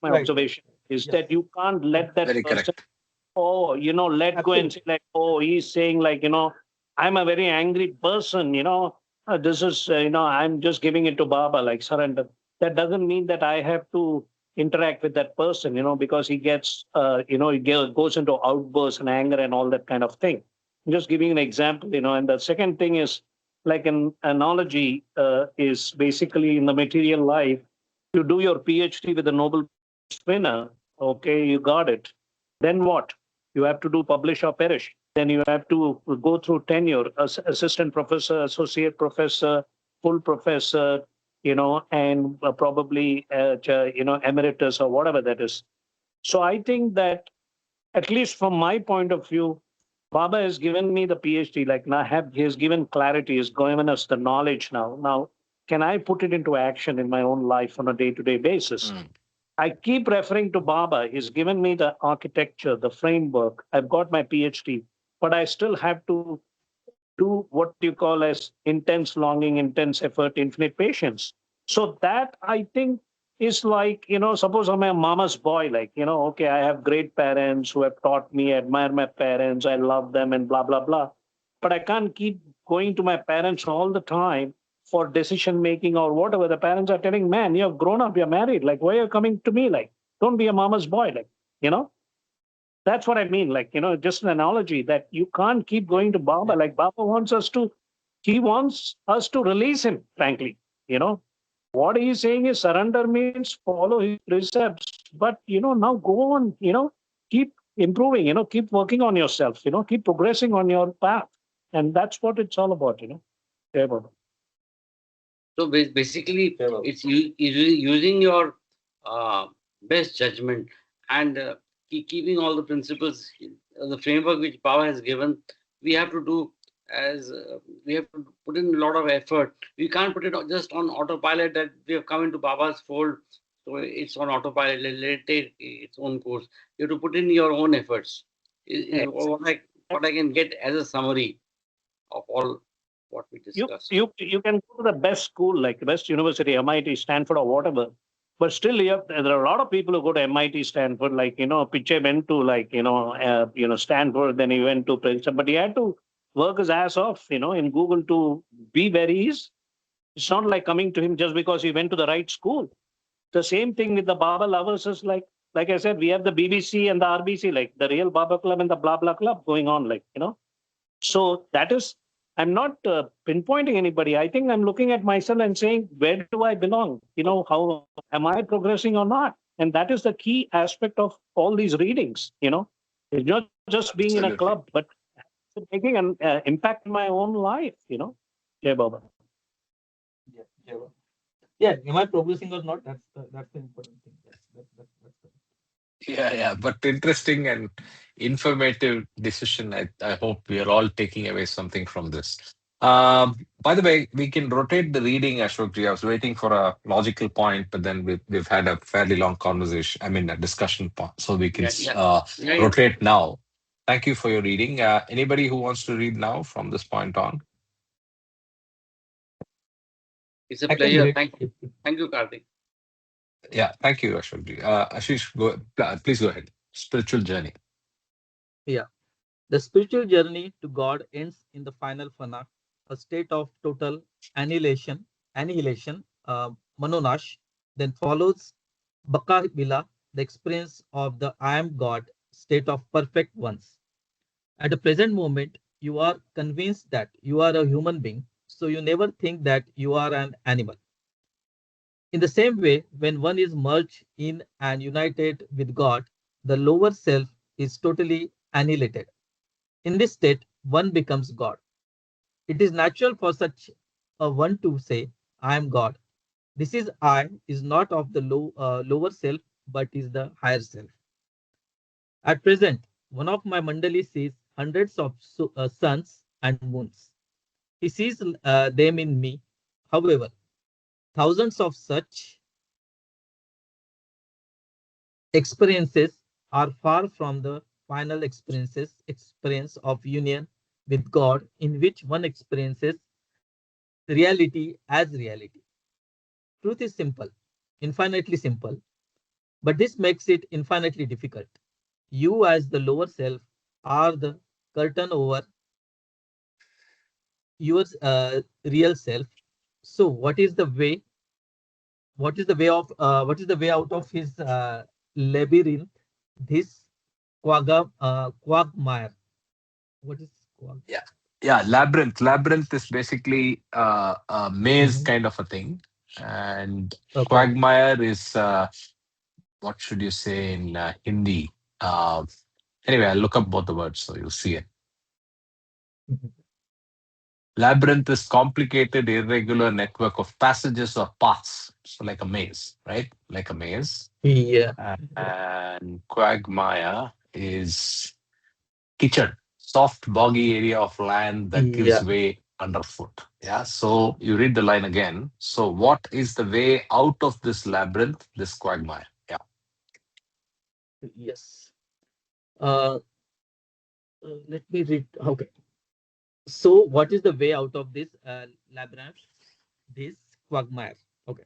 my Right. observation is Yes. that you can't let that Very person, correct. let go and say Absolutely. like, oh, he's saying like, I'm a very angry person, this is, I'm just giving it to Baba, like surrender. That doesn't mean that I have to interact with that person, because he gets, goes into outbursts and anger and all that kind of thing. I'm just giving an example, and the second thing is like an analogy is basically in the material life. You do your PhD with a Nobel Prize winner, okay, you got it. Then what? You have to do publish or perish. Then you have to go through tenure, assistant professor, associate professor, full professor, and probably, emeritus or whatever that is. So I think that, at least from my point of view, Baba has given me the PhD. Like now, he has given clarity, he's given us the knowledge now. Now, can I put it into action in my own life on a day-to-day basis? Mm. I keep referring to Baba. He's given me the architecture, the framework. I've got my PhD, but I still have to do what you call as intense longing, intense effort, infinite patience. So that I think is like, suppose I'm a mama's boy, like, okay, I have great parents who have taught me, I admire my parents, I love them, and blah, blah, blah. But I can't keep going to my parents all the time for decision making or whatever. The parents are telling, man, you're grown up, you're married. Like, why are you coming to me? Like, don't be a mama's boy. Like, you know, that's what I mean. Like, just an analogy that you can't keep going to Baba. Yeah. Like Baba he wants us to release him, frankly. You know, what he's saying is surrender means follow his precepts. But, now go on, keep improving, keep working on yourself, keep progressing on your path. And that's what it's all about. Yeah, Baba. So basically, Yeah, Baba. it's using your uh, best judgment and keeping all the principles, the framework which Baba has given. We have to do as we have to put in a lot of effort. We can't put it just on autopilot that we have come into Baba's fold, so it's on autopilot. Let it take its own course. You have to put in your own efforts. Is what I can get as a summary of all what we you discussed. you can go to the best school, like best university, MIT, Stanford, or whatever. But still, there are a lot of people who go to MIT, Stanford. Like Piche went to like Stanford, then he went to Princeton, but he had to work his ass off, in Google to be where he is. It's not like coming to him just because he went to the right school. The same thing with the Baba lovers is like I said, we have the BBC and the RBC, like the real Baba Club and the blah blah club going on, so that is, I'm not pinpointing anybody. I think I'm looking at myself and saying, where do I belong? How am I progressing or not? And that is the key aspect of all these readings. It's not just being in a Absolutely. club, but making an impact in my own life. Yeah, Baba. Yeah. Yeah. Baba. Yeah. Am I progressing or not? That's the important thing. That's the. Yeah, yeah, but interesting and informative decision. I hope we are all taking away something from this. By the way, we can rotate the reading, Ashokji. I was waiting for a logical point, but then we've had a fairly long conversation, I mean, a discussion point, so we can Yeah, yeah, yeah. rotate now. Thank you for your reading. Anybody who wants to read now from this point on? It's a I can do pleasure. it. Thank you, Karthik. Yeah, thank you, Ashokji. Ashish, please go ahead. Spiritual journey. Yeah. The spiritual journey to God ends in the final fana, a state of total annihilation, manonash. Then follows baka bila, the experience of the I am God state of perfect ones. At the present moment, you are convinced that you are a human being, so you never think that you are an animal. In the same way, when one is merged in and united with God, the lower self is totally annihilated. In this state, one becomes God. It is natural for such a one to say, I am God. This is I is not of the lower self, but is the higher self. At present, one of my mandali says hundreds of suns and moons. He sees them in me. However, thousands of such experiences are far from the final experience of union with God, in which one experiences reality as reality. Truth is simple, infinitely simple, but this makes it infinitely difficult. You, as the lower self, are the curtain over your real self. So, what is the way out of his labyrinth? This quagmire. What is quag? Yeah. Yeah. Labyrinth. Labyrinth is basically a maze Mhm. kind of a thing. And Okay. quagmire is, what should you say in Hindi? Uh, anyway, I'll look up both the words so you'll see it. Mhm. Labyrinth is complicated, irregular network of passages or paths. So, like a maze, right? Like a maze. Yeah. And quagmire is kitchen, soft, boggy area of land that gives Yeah. way underfoot. Yeah. So you read the line again. So, what is the way out of this labyrinth, this quagmire? Yeah. Yes. Uh, Let me read. Okay. So, what is the way out of this labyrinth, this quagmire? Okay.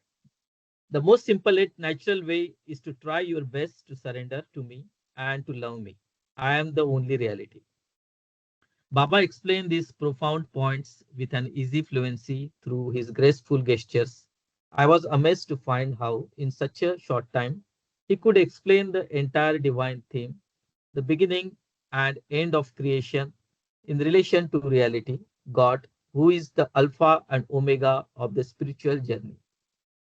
The most simple yet natural way is to try your best to surrender to me and to love me. I am the only reality. Baba explained these profound points with an easy fluency through his graceful gestures. I was amazed to find how, in such a short time, he could explain the entire divine theme, the beginning and end of creation, in relation to reality, God, who is the Alpha and Omega of the spiritual journey.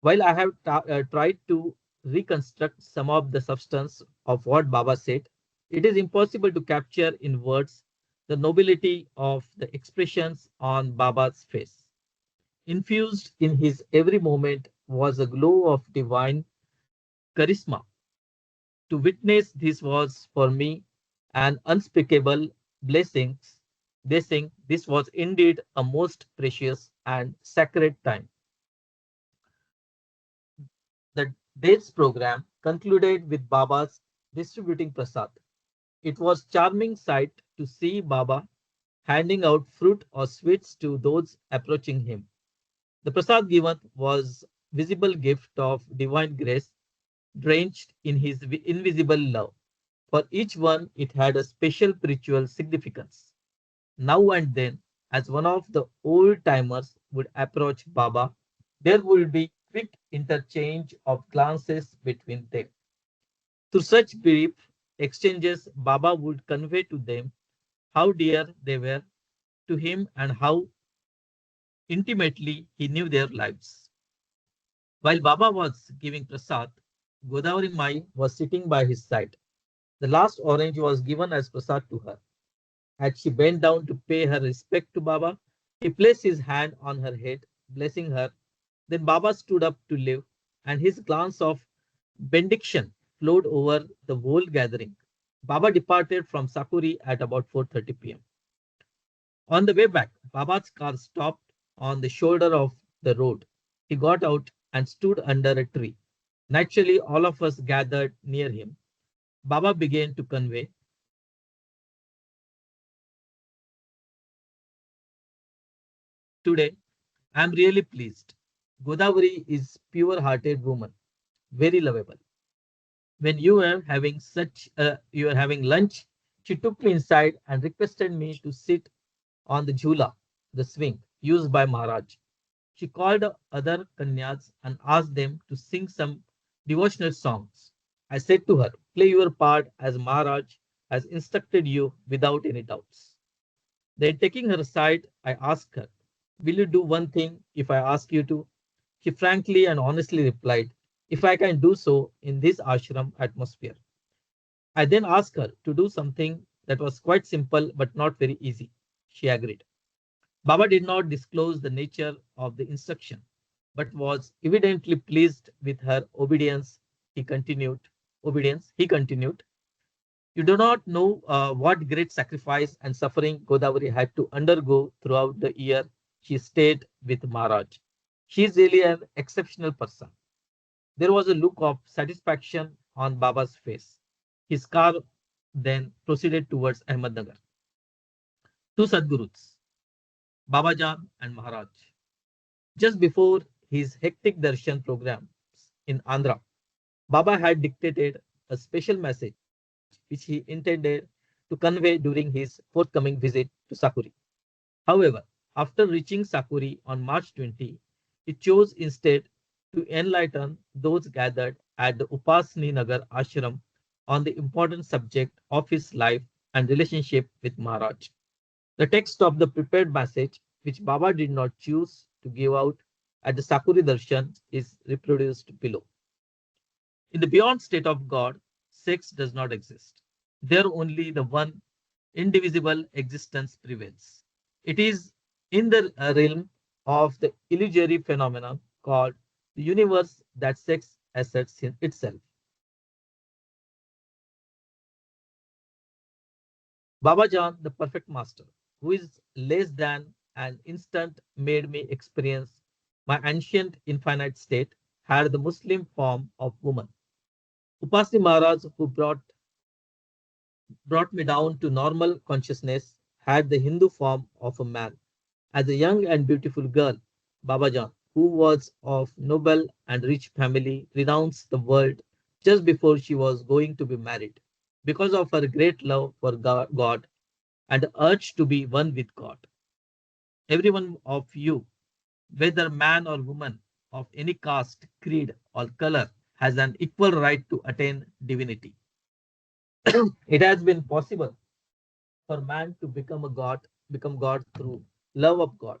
While I have tried to reconstruct some of the substance of what Baba said, it is impossible to capture in words the nobility of the expressions on Baba's face. Infused in his every moment was a glow of divine charisma. To witness this was for me an unspeakable blessing. Blessing. This was indeed a most precious and sacred time. The day's program concluded with Baba's distributing prasad. It was charming sight to see Baba handing out fruit or sweets to those approaching him. The prasad given was visible gift of divine grace drenched in his invisible love. For each one it had a special spiritual significance. Now and then, as one of the old timers would approach Baba, there would be quick interchange of glances between them. Through such brief exchanges, Baba would convey to them how dear they were to him and how intimately he knew their lives. While Baba was giving prasad, Godavari Mai was sitting by his side. The last orange was given as prasad to her. As she bent down to pay her respect to Baba, he placed his hand on her head, blessing her. Then Baba stood up to leave, and his glance of benediction flowed over the whole gathering. Baba departed from Sakuri at about 4:30 p.m. On the way back, Baba's car stopped on the shoulder of the road. He got out and stood under a tree. Naturally, all of us gathered near him. Baba began to convey, today, I am really pleased. Godavari is pure-hearted woman, very lovable. When you were having lunch, she took me inside and requested me to sit on the jhula, the swing used by Maharaj. She called the other kanyas and asked them to sing some devotional songs. I said to her, play your part as Maharaj has instructed you without any doubts. Then taking her aside, I asked her, will you do one thing if I ask you to? She frankly and honestly replied, if I can do so in this ashram atmosphere. I then asked her to do something that was quite simple but not very easy. She agreed. Baba did not disclose the nature of the instruction, but was evidently pleased with her obedience. He continued, You do not know what great sacrifice and suffering Godavari had to undergo throughout the year she stayed with Maharaj. She is really an exceptional person. There was a look of satisfaction on Baba's face. His car then proceeded towards Ahmednagar. Two Sadgurus, Babajan and Maharaj. Just before his hectic darshan programs in Andhra, Baba had dictated a special message which he intended to convey during his forthcoming visit to Sakuri. However, after reaching Sakuri on March 20, he chose instead to enlighten those gathered at the Upasni Nagar ashram on the important subject of his life and relationship with Maharaj. The text of the prepared message, which Baba did not choose to give out at the Sakuri Darshan, is reproduced below. In the beyond state of God, sex does not exist. There only the one indivisible existence prevails. It is in the realm of the illusory phenomenon called the universe that sex asserts in itself. Babajan, the perfect master, who is less than an instant made me experience my ancient infinite state, had the Muslim form of woman. Upasi Maharaj, who brought me down to normal consciousness, had the Hindu form of a man. As a young and beautiful girl, Babajan, who was of noble and rich family, renounced the world just before she was going to be married because of her great love for God and the urge to be one with God. Every one of you, whether man or woman, of any caste, creed, or color, has an equal right to attain divinity. It has been possible for man to become God through love of God.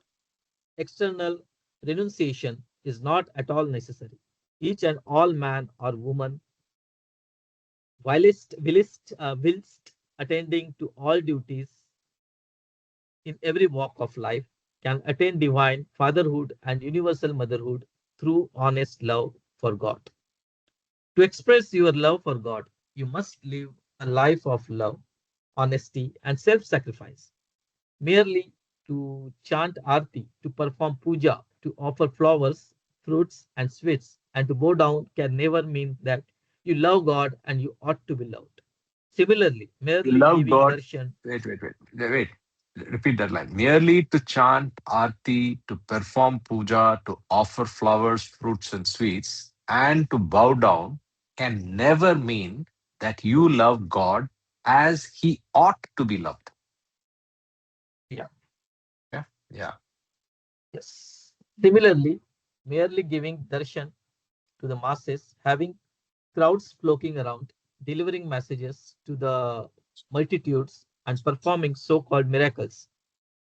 External renunciation is not at all necessary. Each and all man or woman, whilst attending to all duties in every walk of life, can attain divine fatherhood and universal motherhood through honest love for God. To express your love for God, you must live a life of love, honesty, and self sacrifice. Merely to chant arti, to perform puja, to offer flowers, fruits, and sweets, and to bow down can never mean that you love God and you ought to be loved. Similarly, merely Love giving God. darshan, Wait. Repeat that line. Merely to chant arti, to perform puja, to offer flowers, fruits, and sweets, and to bow down can never mean that you love God as He ought to be loved. yeah, Yeah. Yeah. yes. Similarly, merely giving darshan to the masses, having crowds flocking around, delivering messages to the multitudes, and performing so-called miracles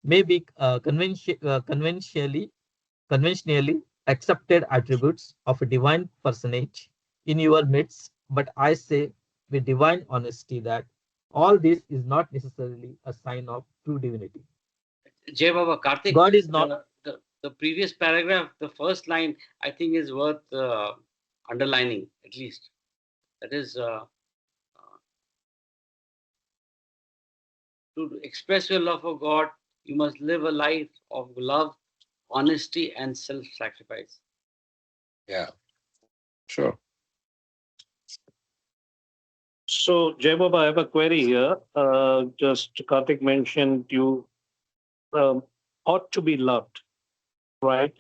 may be conventionally accepted attributes of a divine personage in your midst, but I say with divine honesty that all this is not necessarily a sign of true divinity. Jay Baba Karthik, God is not. the previous paragraph, the first line, I think is worth underlining at least. That is, to express your love for God, you must live a life of love, honesty, and self sacrifice. Yeah. Sure. So, Jay Baba, I have a query here. Just Karthik mentioned you um, ought to be loved, right?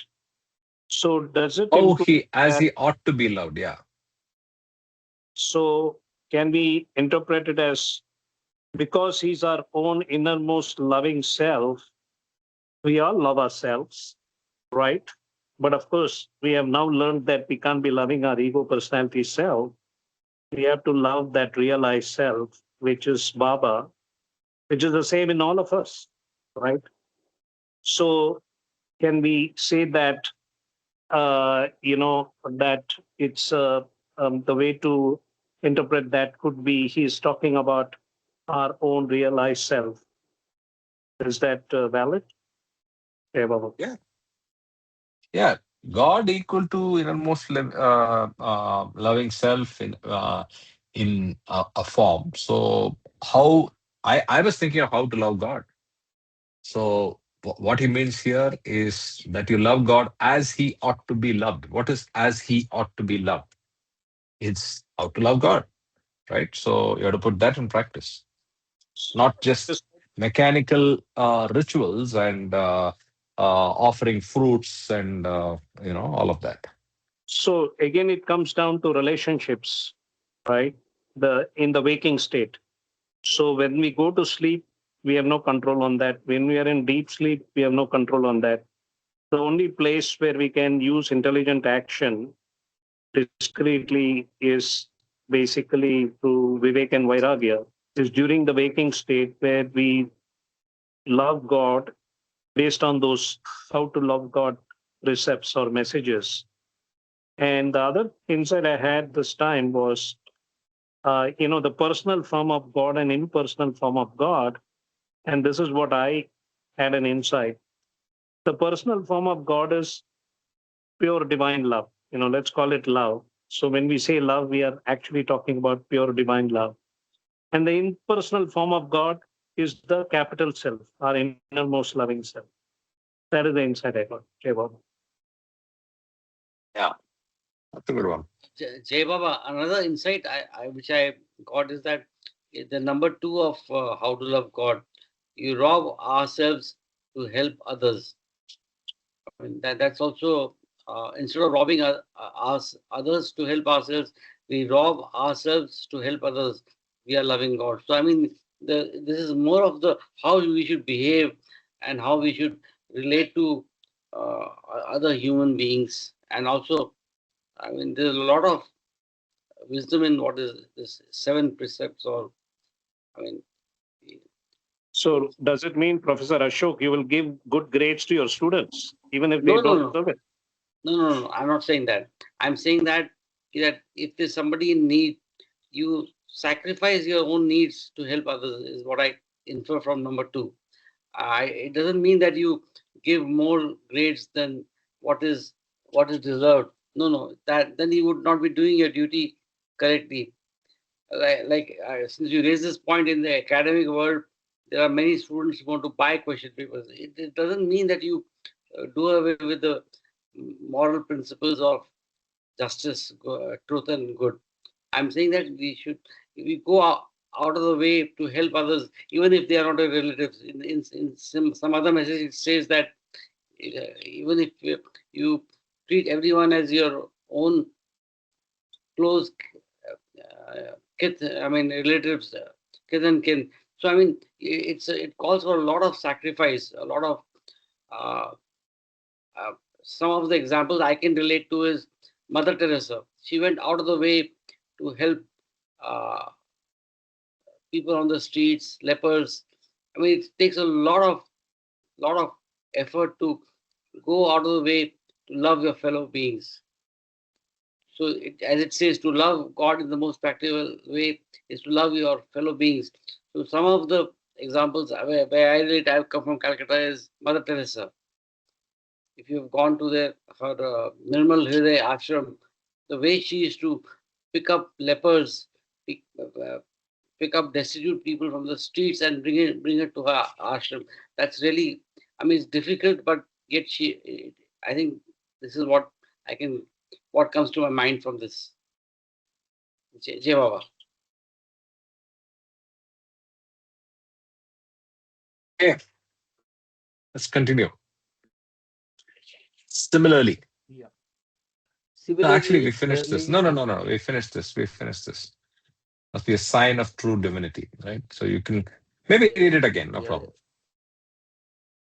So, does it Oh, include he as that? he ought to be loved. Yeah. So, can we interpret it as because he's our own innermost loving self, we all love ourselves, right? But of course, we have now learned that we can't be loving our ego personality self. We have to love that realized self, which is Baba, which is the same in all of us, right? So, can we say that, that it's the way to interpret that could be he's talking about our own realized self? Is that valid? Yeah, Baba. Yeah. Yeah. God equal to innermost loving self. in a form. So how I was thinking of how to love God. So what he means here is that you love God as he ought to be loved. What is as he ought to be loved? It's how to love God, right? So you have to put that in practice, not just Just mechanical rituals and offering fruits and all of that. so again, it comes down to relationships, right? The in the waking state. So when we go to sleep, we have no control on that. When we are in deep sleep, we have no control on that. The only place where we can use intelligent action discreetly is basically through Vivek and Vairagya, is during the waking state where we love God based on those how to love God precepts or messages. And the other insight I had this time was, the personal form of God and impersonal form of God. And this is what I had an insight. The personal form of God is pure divine love. Let's call it love. So when we say love, we are actually talking about pure divine love. And the impersonal form of God is the capital self, our innermost loving self. That is the insight I got. Jai Baba. Yeah, that's a good one. Jay Baba, another insight which I got is that the number two of how to love God, you rob ourselves to help others. I mean, that's also instead of robbing us others to help ourselves, we rob ourselves to help others. We are loving God. So I mean, this is more of the how we should behave and how we should relate to uh, other human beings, and also I mean, there's a lot of wisdom in what is this seven precepts, or I mean, So does it mean, Professor Ashok, you will give good grades to your students, even if they no, no, don't no, deserve it? no. I'm not saying that. I'm saying that if there's somebody in need, you sacrifice your own needs to help others. Is what I infer from number two. It doesn't mean that you give more grades than what is what is deserved. No, no. That then you would not be doing your duty correctly. Since you raise this point in the academic world, there are many students who want to buy question papers. It doesn't mean that you do away with the moral principles of justice, truth, and good. I'm saying that we go out of the way to help others, even if they are not our relatives. In some other message, it says that even if you treat everyone as your own close kith, I mean relatives, kith and kin. So I mean, it calls for a lot of sacrifice, a lot of uh, some of the examples I can relate to is Mother Teresa. She went out of the way to help uh, people on the streets, lepers. I mean, it takes a lot of effort to go out of the way to love your fellow beings. So, as it says, to love God in the most practical way is to love your fellow beings. So, some of the examples where I relate, I've come from Calcutta, is Mother Teresa. If you've gone to her Nirmal Hriday ashram, the way she used to pick up lepers, pick, uh, pick up destitute people from the streets and bring it to her ashram. That's really, I mean, it's difficult, but yet I think this is what comes to my mind from this. Jai Baba. Okay, let's continue. Similarly, Yeah. no, actually, we Similarly, finished this. merely No, no, no, no. We finished this. We finished this. Must be a sign of true divinity, right? So you can maybe read it again. No yeah, problem.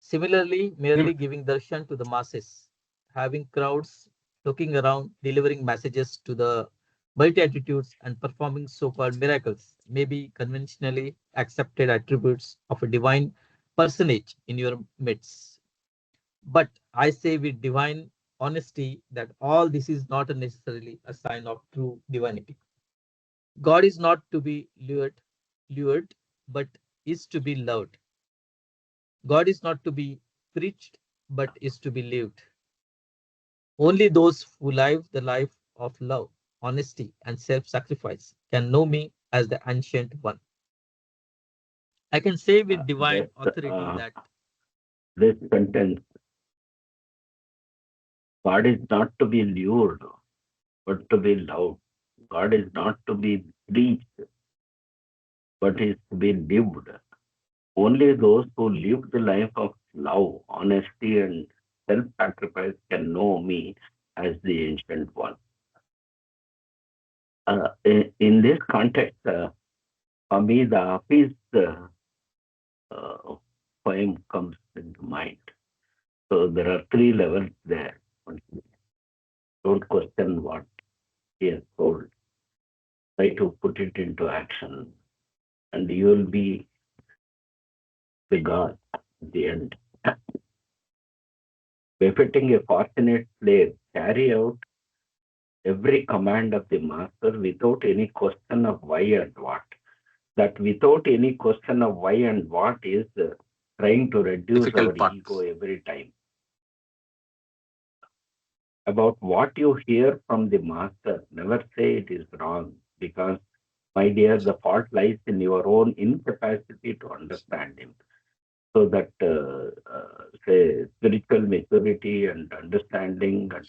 similarly, You- merely giving darshan to the masses, having crowds looking around, delivering messages to the multitudes, and performing so-called miracles may be conventionally accepted attributes of a divine personage in your midst. But I say with divine honesty that all this is not necessarily a sign of true divinity. God is not to be lured, but is to be loved. God is not to be preached, but is to be lived. Only those who live the life of love, honesty, and self sacrifice can know me as the ancient one. I can say with divine This, authority that this sentence, God is not to be lured, but to be loved. God is not to be preached, but is to be lived. Only those who live the life of love, honesty, and self sacrifice can know me as the ancient one. In this context, for me, the office uh, poem comes into mind. So there are three levels there. Don't question what he has told. Try to put it into action, and you will be the God at the end. Befitting a fortunate slave, carry out every command of the master without any question of why and what. That without any question of why and what is trying to reduce our Difficult part. ego every time. About what you hear from the master, never say it is wrong, because, my dear, the fault lies in your own incapacity to understand him. So that, say, spiritual maturity and understanding and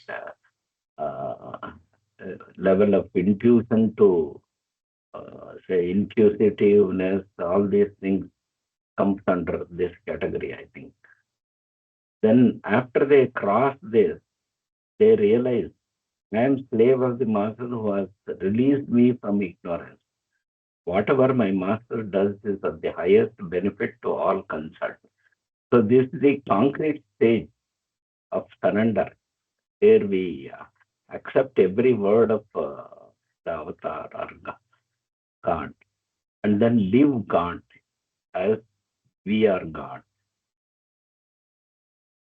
level of intuition to, say, inquisitiveness, all these things comes under this category, I think. Then after they cross this, they realize I am slave of the master who has released me from ignorance. Whatever my master does is of the highest benefit to all concerned. So this is the concrete stage of surrender, where we accept every word of the avatar or God, and then live God as we are God.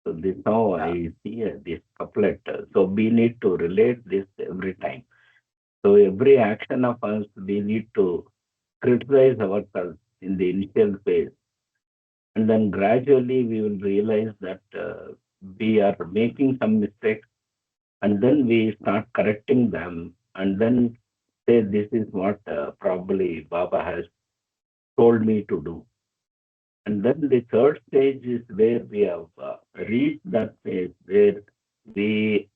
So this is how I see this couplet. So we need to relate this every time. So every action of us, we need to criticize ourselves in the initial phase. And then gradually we will realize that we are making some mistakes, and then we start correcting them, and then say, this is what probably Baba has told me to do. And then the third stage is where we have reached that phase where we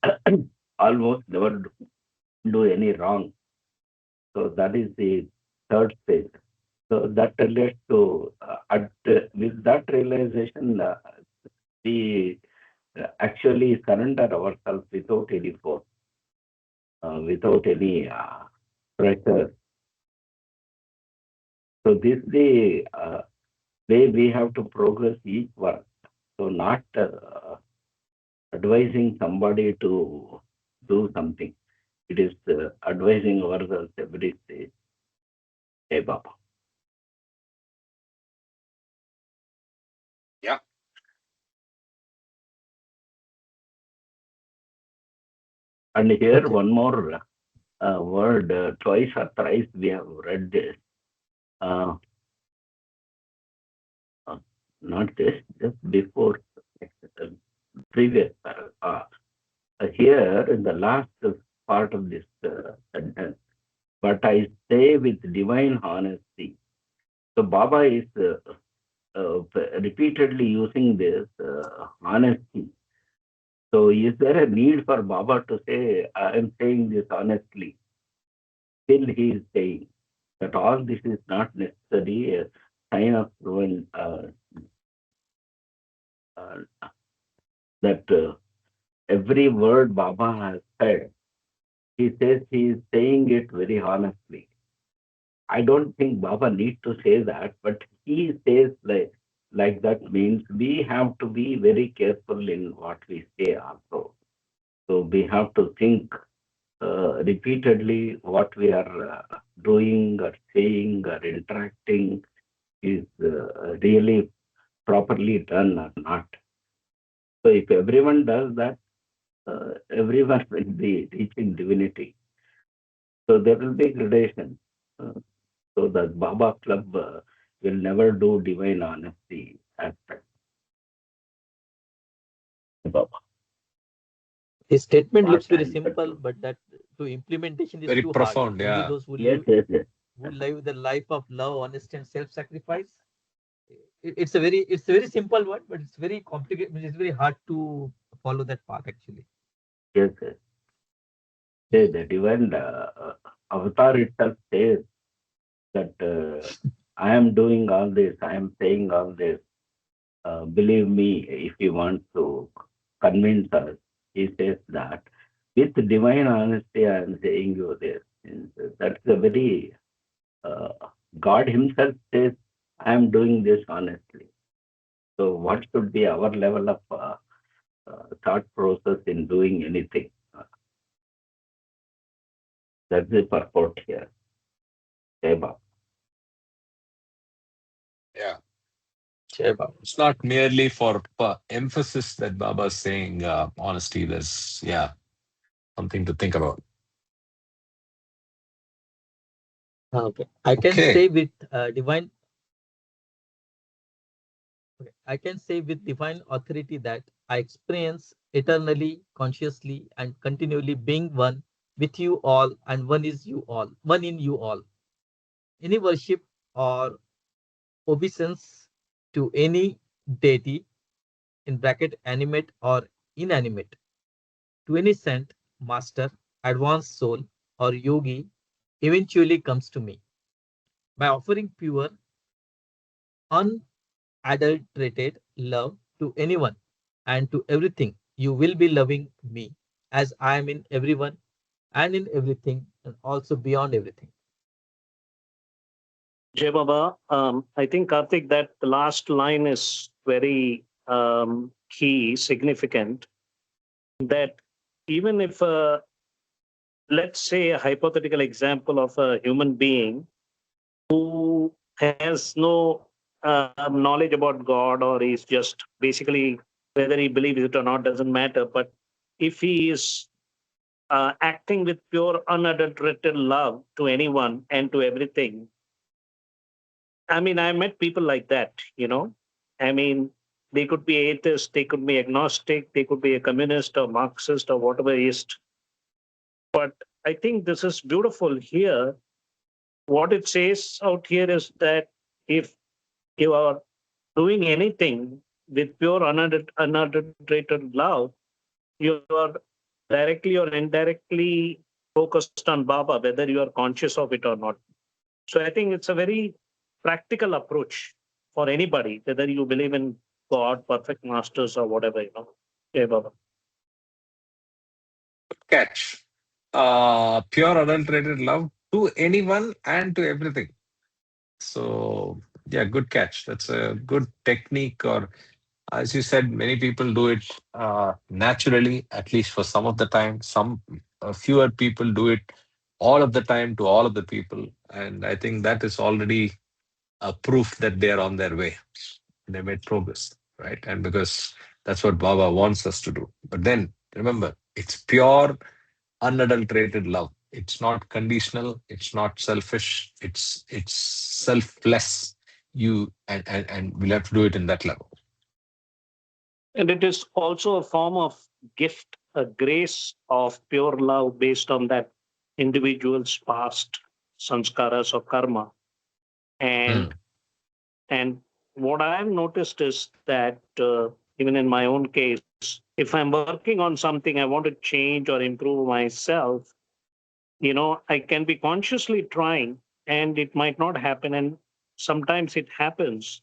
almost never do any wrong. So that is the third stage. So that relates to, with that realization, we actually surrender ourselves without any force, without any pressure. So this is the way we have to progress each one. So not advising somebody to do something. It is advising ourselves every stage. Hey, Baba. Yeah. And here okay. one more word, twice or thrice we have read this. Uh, Not this, just before, previous paragraph. Here in the last part of this sentence, but I say with divine honesty. So Baba is repeatedly using this honesty. So is there a need for Baba to say, I am saying this honestly? Still he is saying that all this is not necessarily a sign of ruin, uh, that every word Baba has said, he says he is saying it very honestly. I don't think Baba needs to say that, but he says like that means we have to be very careful in what we say also. So we have to think repeatedly what we are doing or saying or interacting is really properly done or not. So if everyone does that, everyone will be reaching divinity. So there will be gradation. Uh, so the Baba Club will never do divine honesty aspect. Baba. His statement looks Short very answer simple, to. but that to implementation is Very too hard. profound. Only Yeah. those who Yes, live yes, yes. who live the life of love, honesty, and self-sacrifice. It's a very simple word, but it's very complicated. It's very hard to follow that path actually. Yes, yes. Say the divine avatar itself says that I am doing all this, I am saying all this. Believe me, if he wants to convince us, he says that with divine honesty, I am saying you this. And that's a very uh, God Himself says, I am doing this honestly. So, what should be our level of thought process in doing anything? That's the purport here. Deva. Yeah. Jai Baba. It's not merely for emphasis that Baba is saying honesty. There's, yeah, something to think about. Okay, I can Okay. say with divine. Okay, I can say with divine authority that I experience eternally, consciously, and continually being one with you all, and one is you all, one in you all. Any worship or obeisance to any deity in bracket animate or inanimate, to any saint, master, advanced soul, or yogi eventually comes to me by offering pure, unadulterated love to anyone and to everything. You will be loving me as I am in everyone and in everything and also beyond everything. Jay Baba, I think Karthik, that the last line is very key, significant. That even if, let's say, a hypothetical example of a human being who has no knowledge about God, or is just basically, whether he believes it or not doesn't matter. But if he is acting with pure, unadulterated love to anyone and to everything, I mean, I met people like that, you know. I mean, they could be atheist, they could be agnostic, they could be a communist or Marxist or whatever is. But I think this is beautiful here. What it says out here is that if you are doing anything with pure unadulterated love, you are directly or indirectly focused on Baba, whether you are conscious of it or not. So I think it's a very practical approach for anybody, whether you believe in God, perfect masters, or whatever, you know. Yeah, Baba. Catch. Pure adulterated love to anyone and to everything. So, yeah, good catch. That's a good technique, or as you said, many people do it naturally, at least for some of the time. Some fewer people do it all of the time to all of the people. And I think that is already a proof that they are on their way. They made progress, right? And because that's what Baba wants us to do. But then remember, it's pure unadulterated love. It's not conditional, it's not selfish, it's selfless. You and we'll have to do it in that level. And it is also a form of gift, a grace of pure love based on that individual's past sanskaras or karma. Hmm. And what I've noticed is that even in my own case, if I'm working on something, I want to change or improve myself, you know, I can be consciously trying and it might not happen. And sometimes it happens.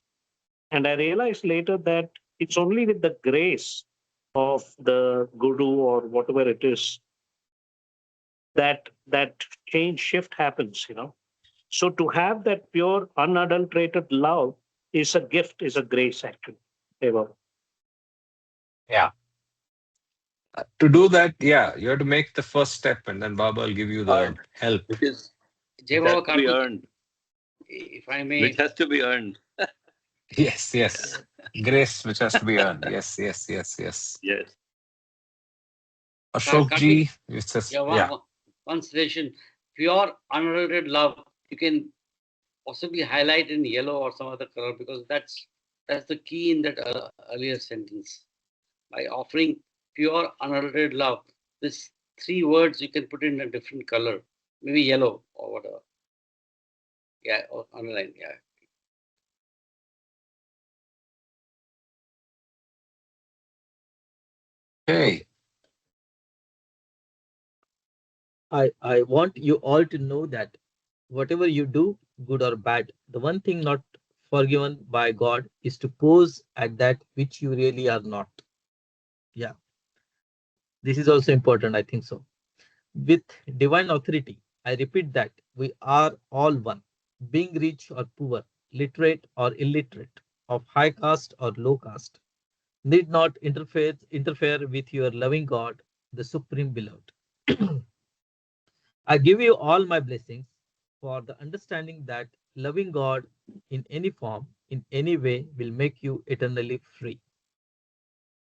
And I realized later that it's only with the grace of the guru or whatever it is that that change shift happens, you know. So to have that pure, unadulterated love is a gift, is a grace actually. Eva. Yeah. To do that, yeah, you have to make the first step, and then Baba will give you the Earned. help. It is. Jai It has Baba to be Karthik, earned. if I Which may, has to be earned. Yes, yes. Grace which has to be earned. Yes, yes, yes, yes. Yes. Ashok Karthik, ji, it says, yeah, yeah. one suggestion. Pure, unadulterated love, you can possibly highlight in yellow or some other color, because that's the key in that earlier sentence. By offering pure, unadulterated love. These three words you can put in a different color, maybe yellow or whatever. Yeah, or underline. Yeah. Hey, I want you all to know that whatever you do, good or bad, the one thing not forgiven by God is to pose at that which you really are not. Yeah, this is also important, I think so. With divine authority, I repeat that we are all one, being rich or poor, literate or illiterate, of high caste or low caste, need not interfere with your loving God, the supreme beloved. I give you all my blessings for the understanding that loving God in any form, in any way, will make you eternally free.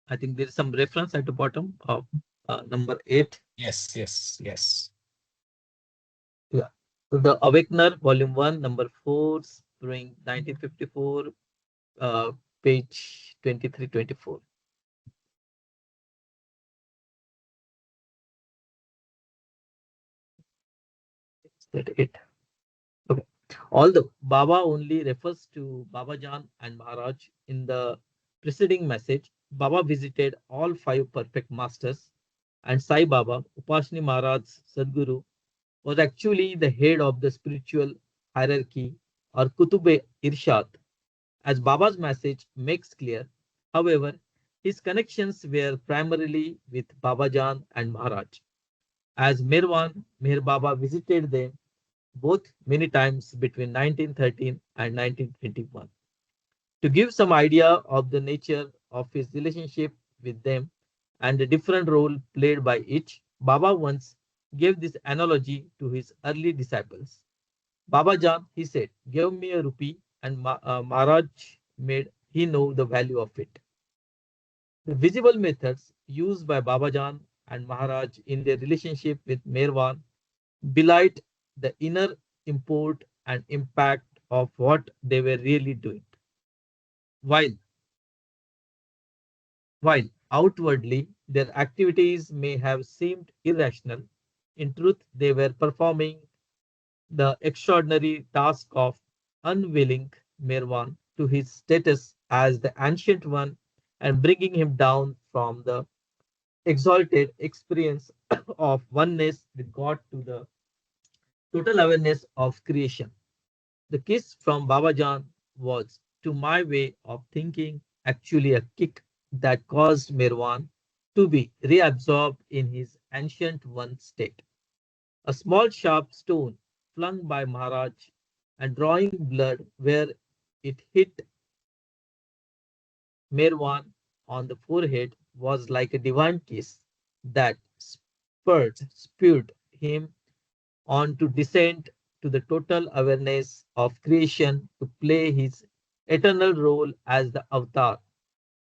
I think there is some reference at the bottom of number 8. yes, yes, yes. Yeah. The Awakener, Volume 1, number 4, Spring 1954, uh, page 23, 24. Is that it? Okay. Although Baba only refers to Baba Jan and Maharaj in the preceding message, Baba visited all five perfect masters, and Sai Baba, Upashni Maharaj's Sadguru, was actually the head of the spiritual hierarchy or Kutube Irshad, as Baba's message makes clear. However, his connections were primarily with Baba Jan and Maharaj, as Meher Baba visited them both many times between 1913 and 1921. To give some idea of the nature of his relationship with them and the different role played by each, Baba once gave this analogy to his early disciples. Baba Jan, he said, give me a rupee, and Maharaj made he know the value of it. The visible methods used by Baba Jan and Maharaj in their relationship with Merwan belied the inner import and impact of what they were really doing. While, while outwardly their activities may have seemed irrational, in truth they were performing the extraordinary task of unveiling Merwan to his status as the ancient one and bringing him down from the exalted experience of oneness with God to the total awareness of creation. The kiss from Baba Jan was, to my way of thinking, actually a kick that caused Mirwan to be reabsorbed in his ancient one state. A small sharp stone flung by Maharaj and drawing blood where it hit Mirwan on the forehead was like a divine kiss that spurred him on to descend to the total awareness of creation to play his eternal role as the avatar.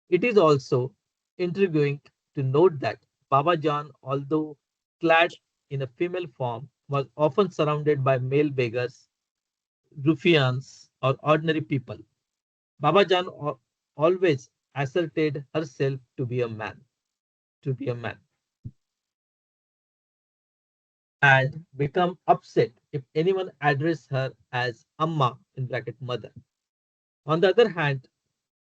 It is also intriguing to note that Baba Jan, although clad in a female form, was often surrounded by male beggars, ruffians, or ordinary people. Baba Jan always asserted herself to be a man, to be a man, and become upset if anyone addressed her as Amma in bracket mother. On the other hand,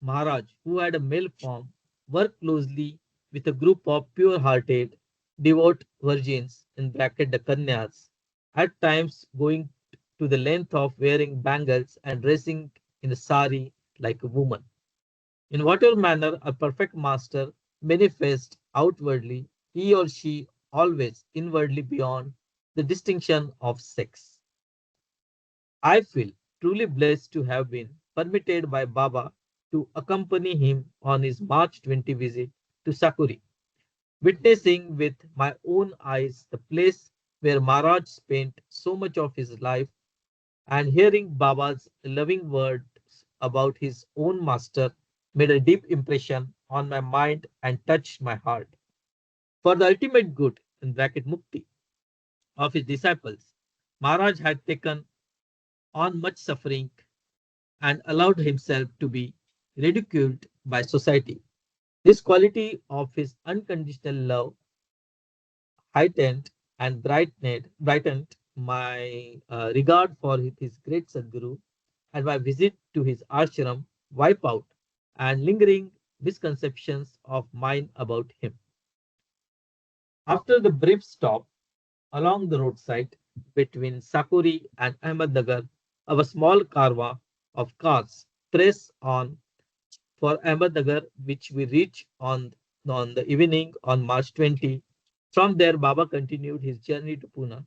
Maharaj, who had a male form, worked closely with a group of pure-hearted, devout virgins in bracket the Kanyas, at times going to the length of wearing bangles and dressing in a sari like a woman. In whatever manner a perfect master manifests outwardly, he or she always inwardly beyond the distinction of sex. I feel truly blessed to have been permitted by Baba to accompany him on his March 20 visit to Sakuri, witnessing with my own eyes the place where Maharaj spent so much of his life and hearing Baba's loving words about his own master made a deep impression on my mind and touched my heart. For the ultimate good, in bracket mukti, of his disciples, Maharaj had taken on much suffering and allowed himself to be ridiculed by society. This quality of his unconditional love heightened and brightened my regard for his great Sadguru, and my visit to his ashram wipe out and lingering misconceptions of mine about him. After the brief stop along the roadside between Sakuri and Ahmednagar, our small carva of cars press on for Ahmednagar, which we reach on the evening on March 20. From there, Baba continued his journey to Pune,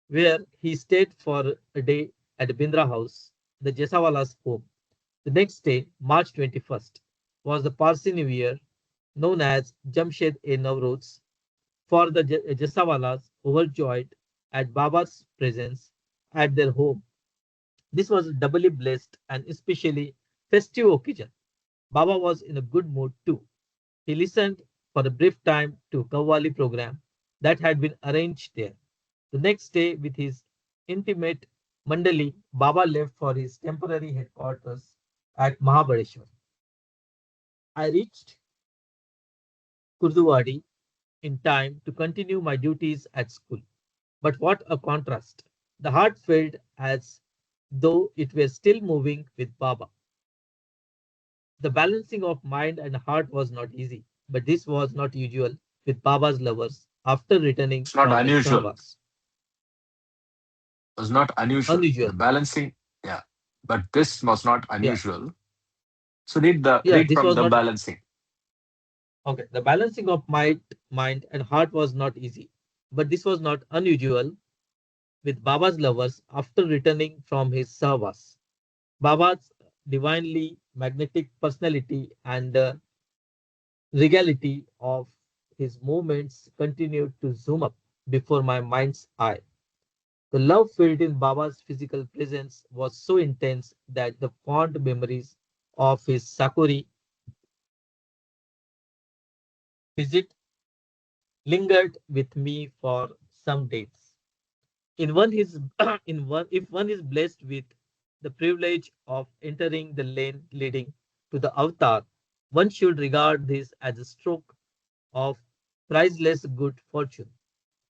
where he stayed for a day at Bindra House, the Jesawala's home. The next day, March 21st, was the Parsi New Year, known as Jamshed-e Navroz, for the Jasawalas overjoyed at Baba's presence at their home. This was a doubly blessed and especially festive occasion. Baba was in a good mood too. He listened for a brief time to a Qawwali program that had been arranged there. The next day, with his intimate Mandali, Baba left for his temporary headquarters at Mahabaleshwar. I reached Kurduwadi in time to continue my duties at school. But what a contrast! The heart felt as though it were still moving with Baba. The balancing of mind and heart was not easy, but this was not usual with Baba's lovers after returning It's not from his unusual. Sahwas. Was not unusual. The Unusual. balancing, yeah, but this was not Yeah. unusual. So read This from was the not balancing. okay. The balancing of mind and heart was not easy, but this was not unusual with Baba's lovers after returning from his Sahwas. Baba's divinely magnetic personality and regality of his movements continued to zoom up before my mind's eye. The love felt in Baba's physical presence was so intense that the fond memories of his Sakuri visit lingered with me for some days. In one his in one if one is blessed with the privilege of entering the lane leading to the avatar, one should regard this as a stroke of priceless good fortune.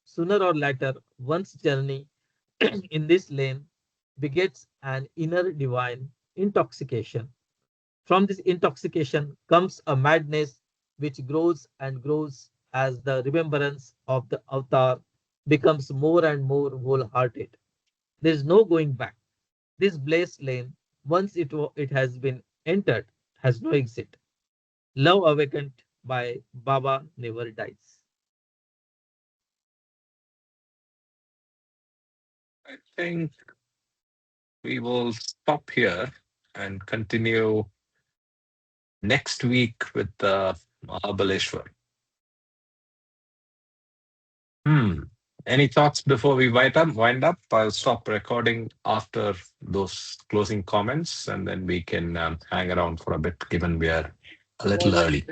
Sooner or later, one's journey in this lane begets an inner divine intoxication. From this intoxication comes a madness which grows and grows as the remembrance of the avatar becomes more and more wholehearted. There is no going back. This blessed lane, once it has been entered, has no exit. Love awakened by Baba never dies. I think we will stop here and continue next week with Mahabaleshwar. Hmm. Any thoughts before we wind up? I'll stop recording after those closing comments, and then we can hang around for a bit, given we are a little Was an early.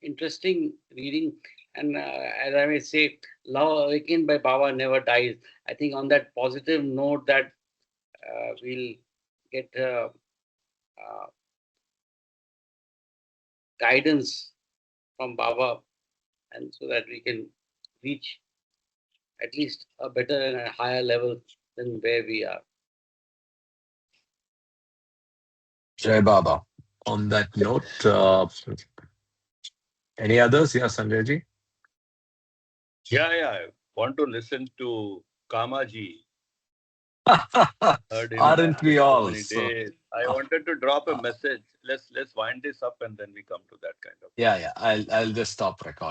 interesting reading. And as I may say, Love Awakened by Baba never dies. I think on that positive note that we'll get uh, guidance from Baba, and so that we can reach at least a better and a higher level than where we are. Jai Baba. On that note, any others? Yeah, Sanjay ji. Yeah. I want to listen to Kamaji. Heard him Aren't after we so all? many So, days. I uh, wanted to drop a uh, message. Let's wind this up and then we come to that kind of yeah, thing. yeah. I'll just stop recording.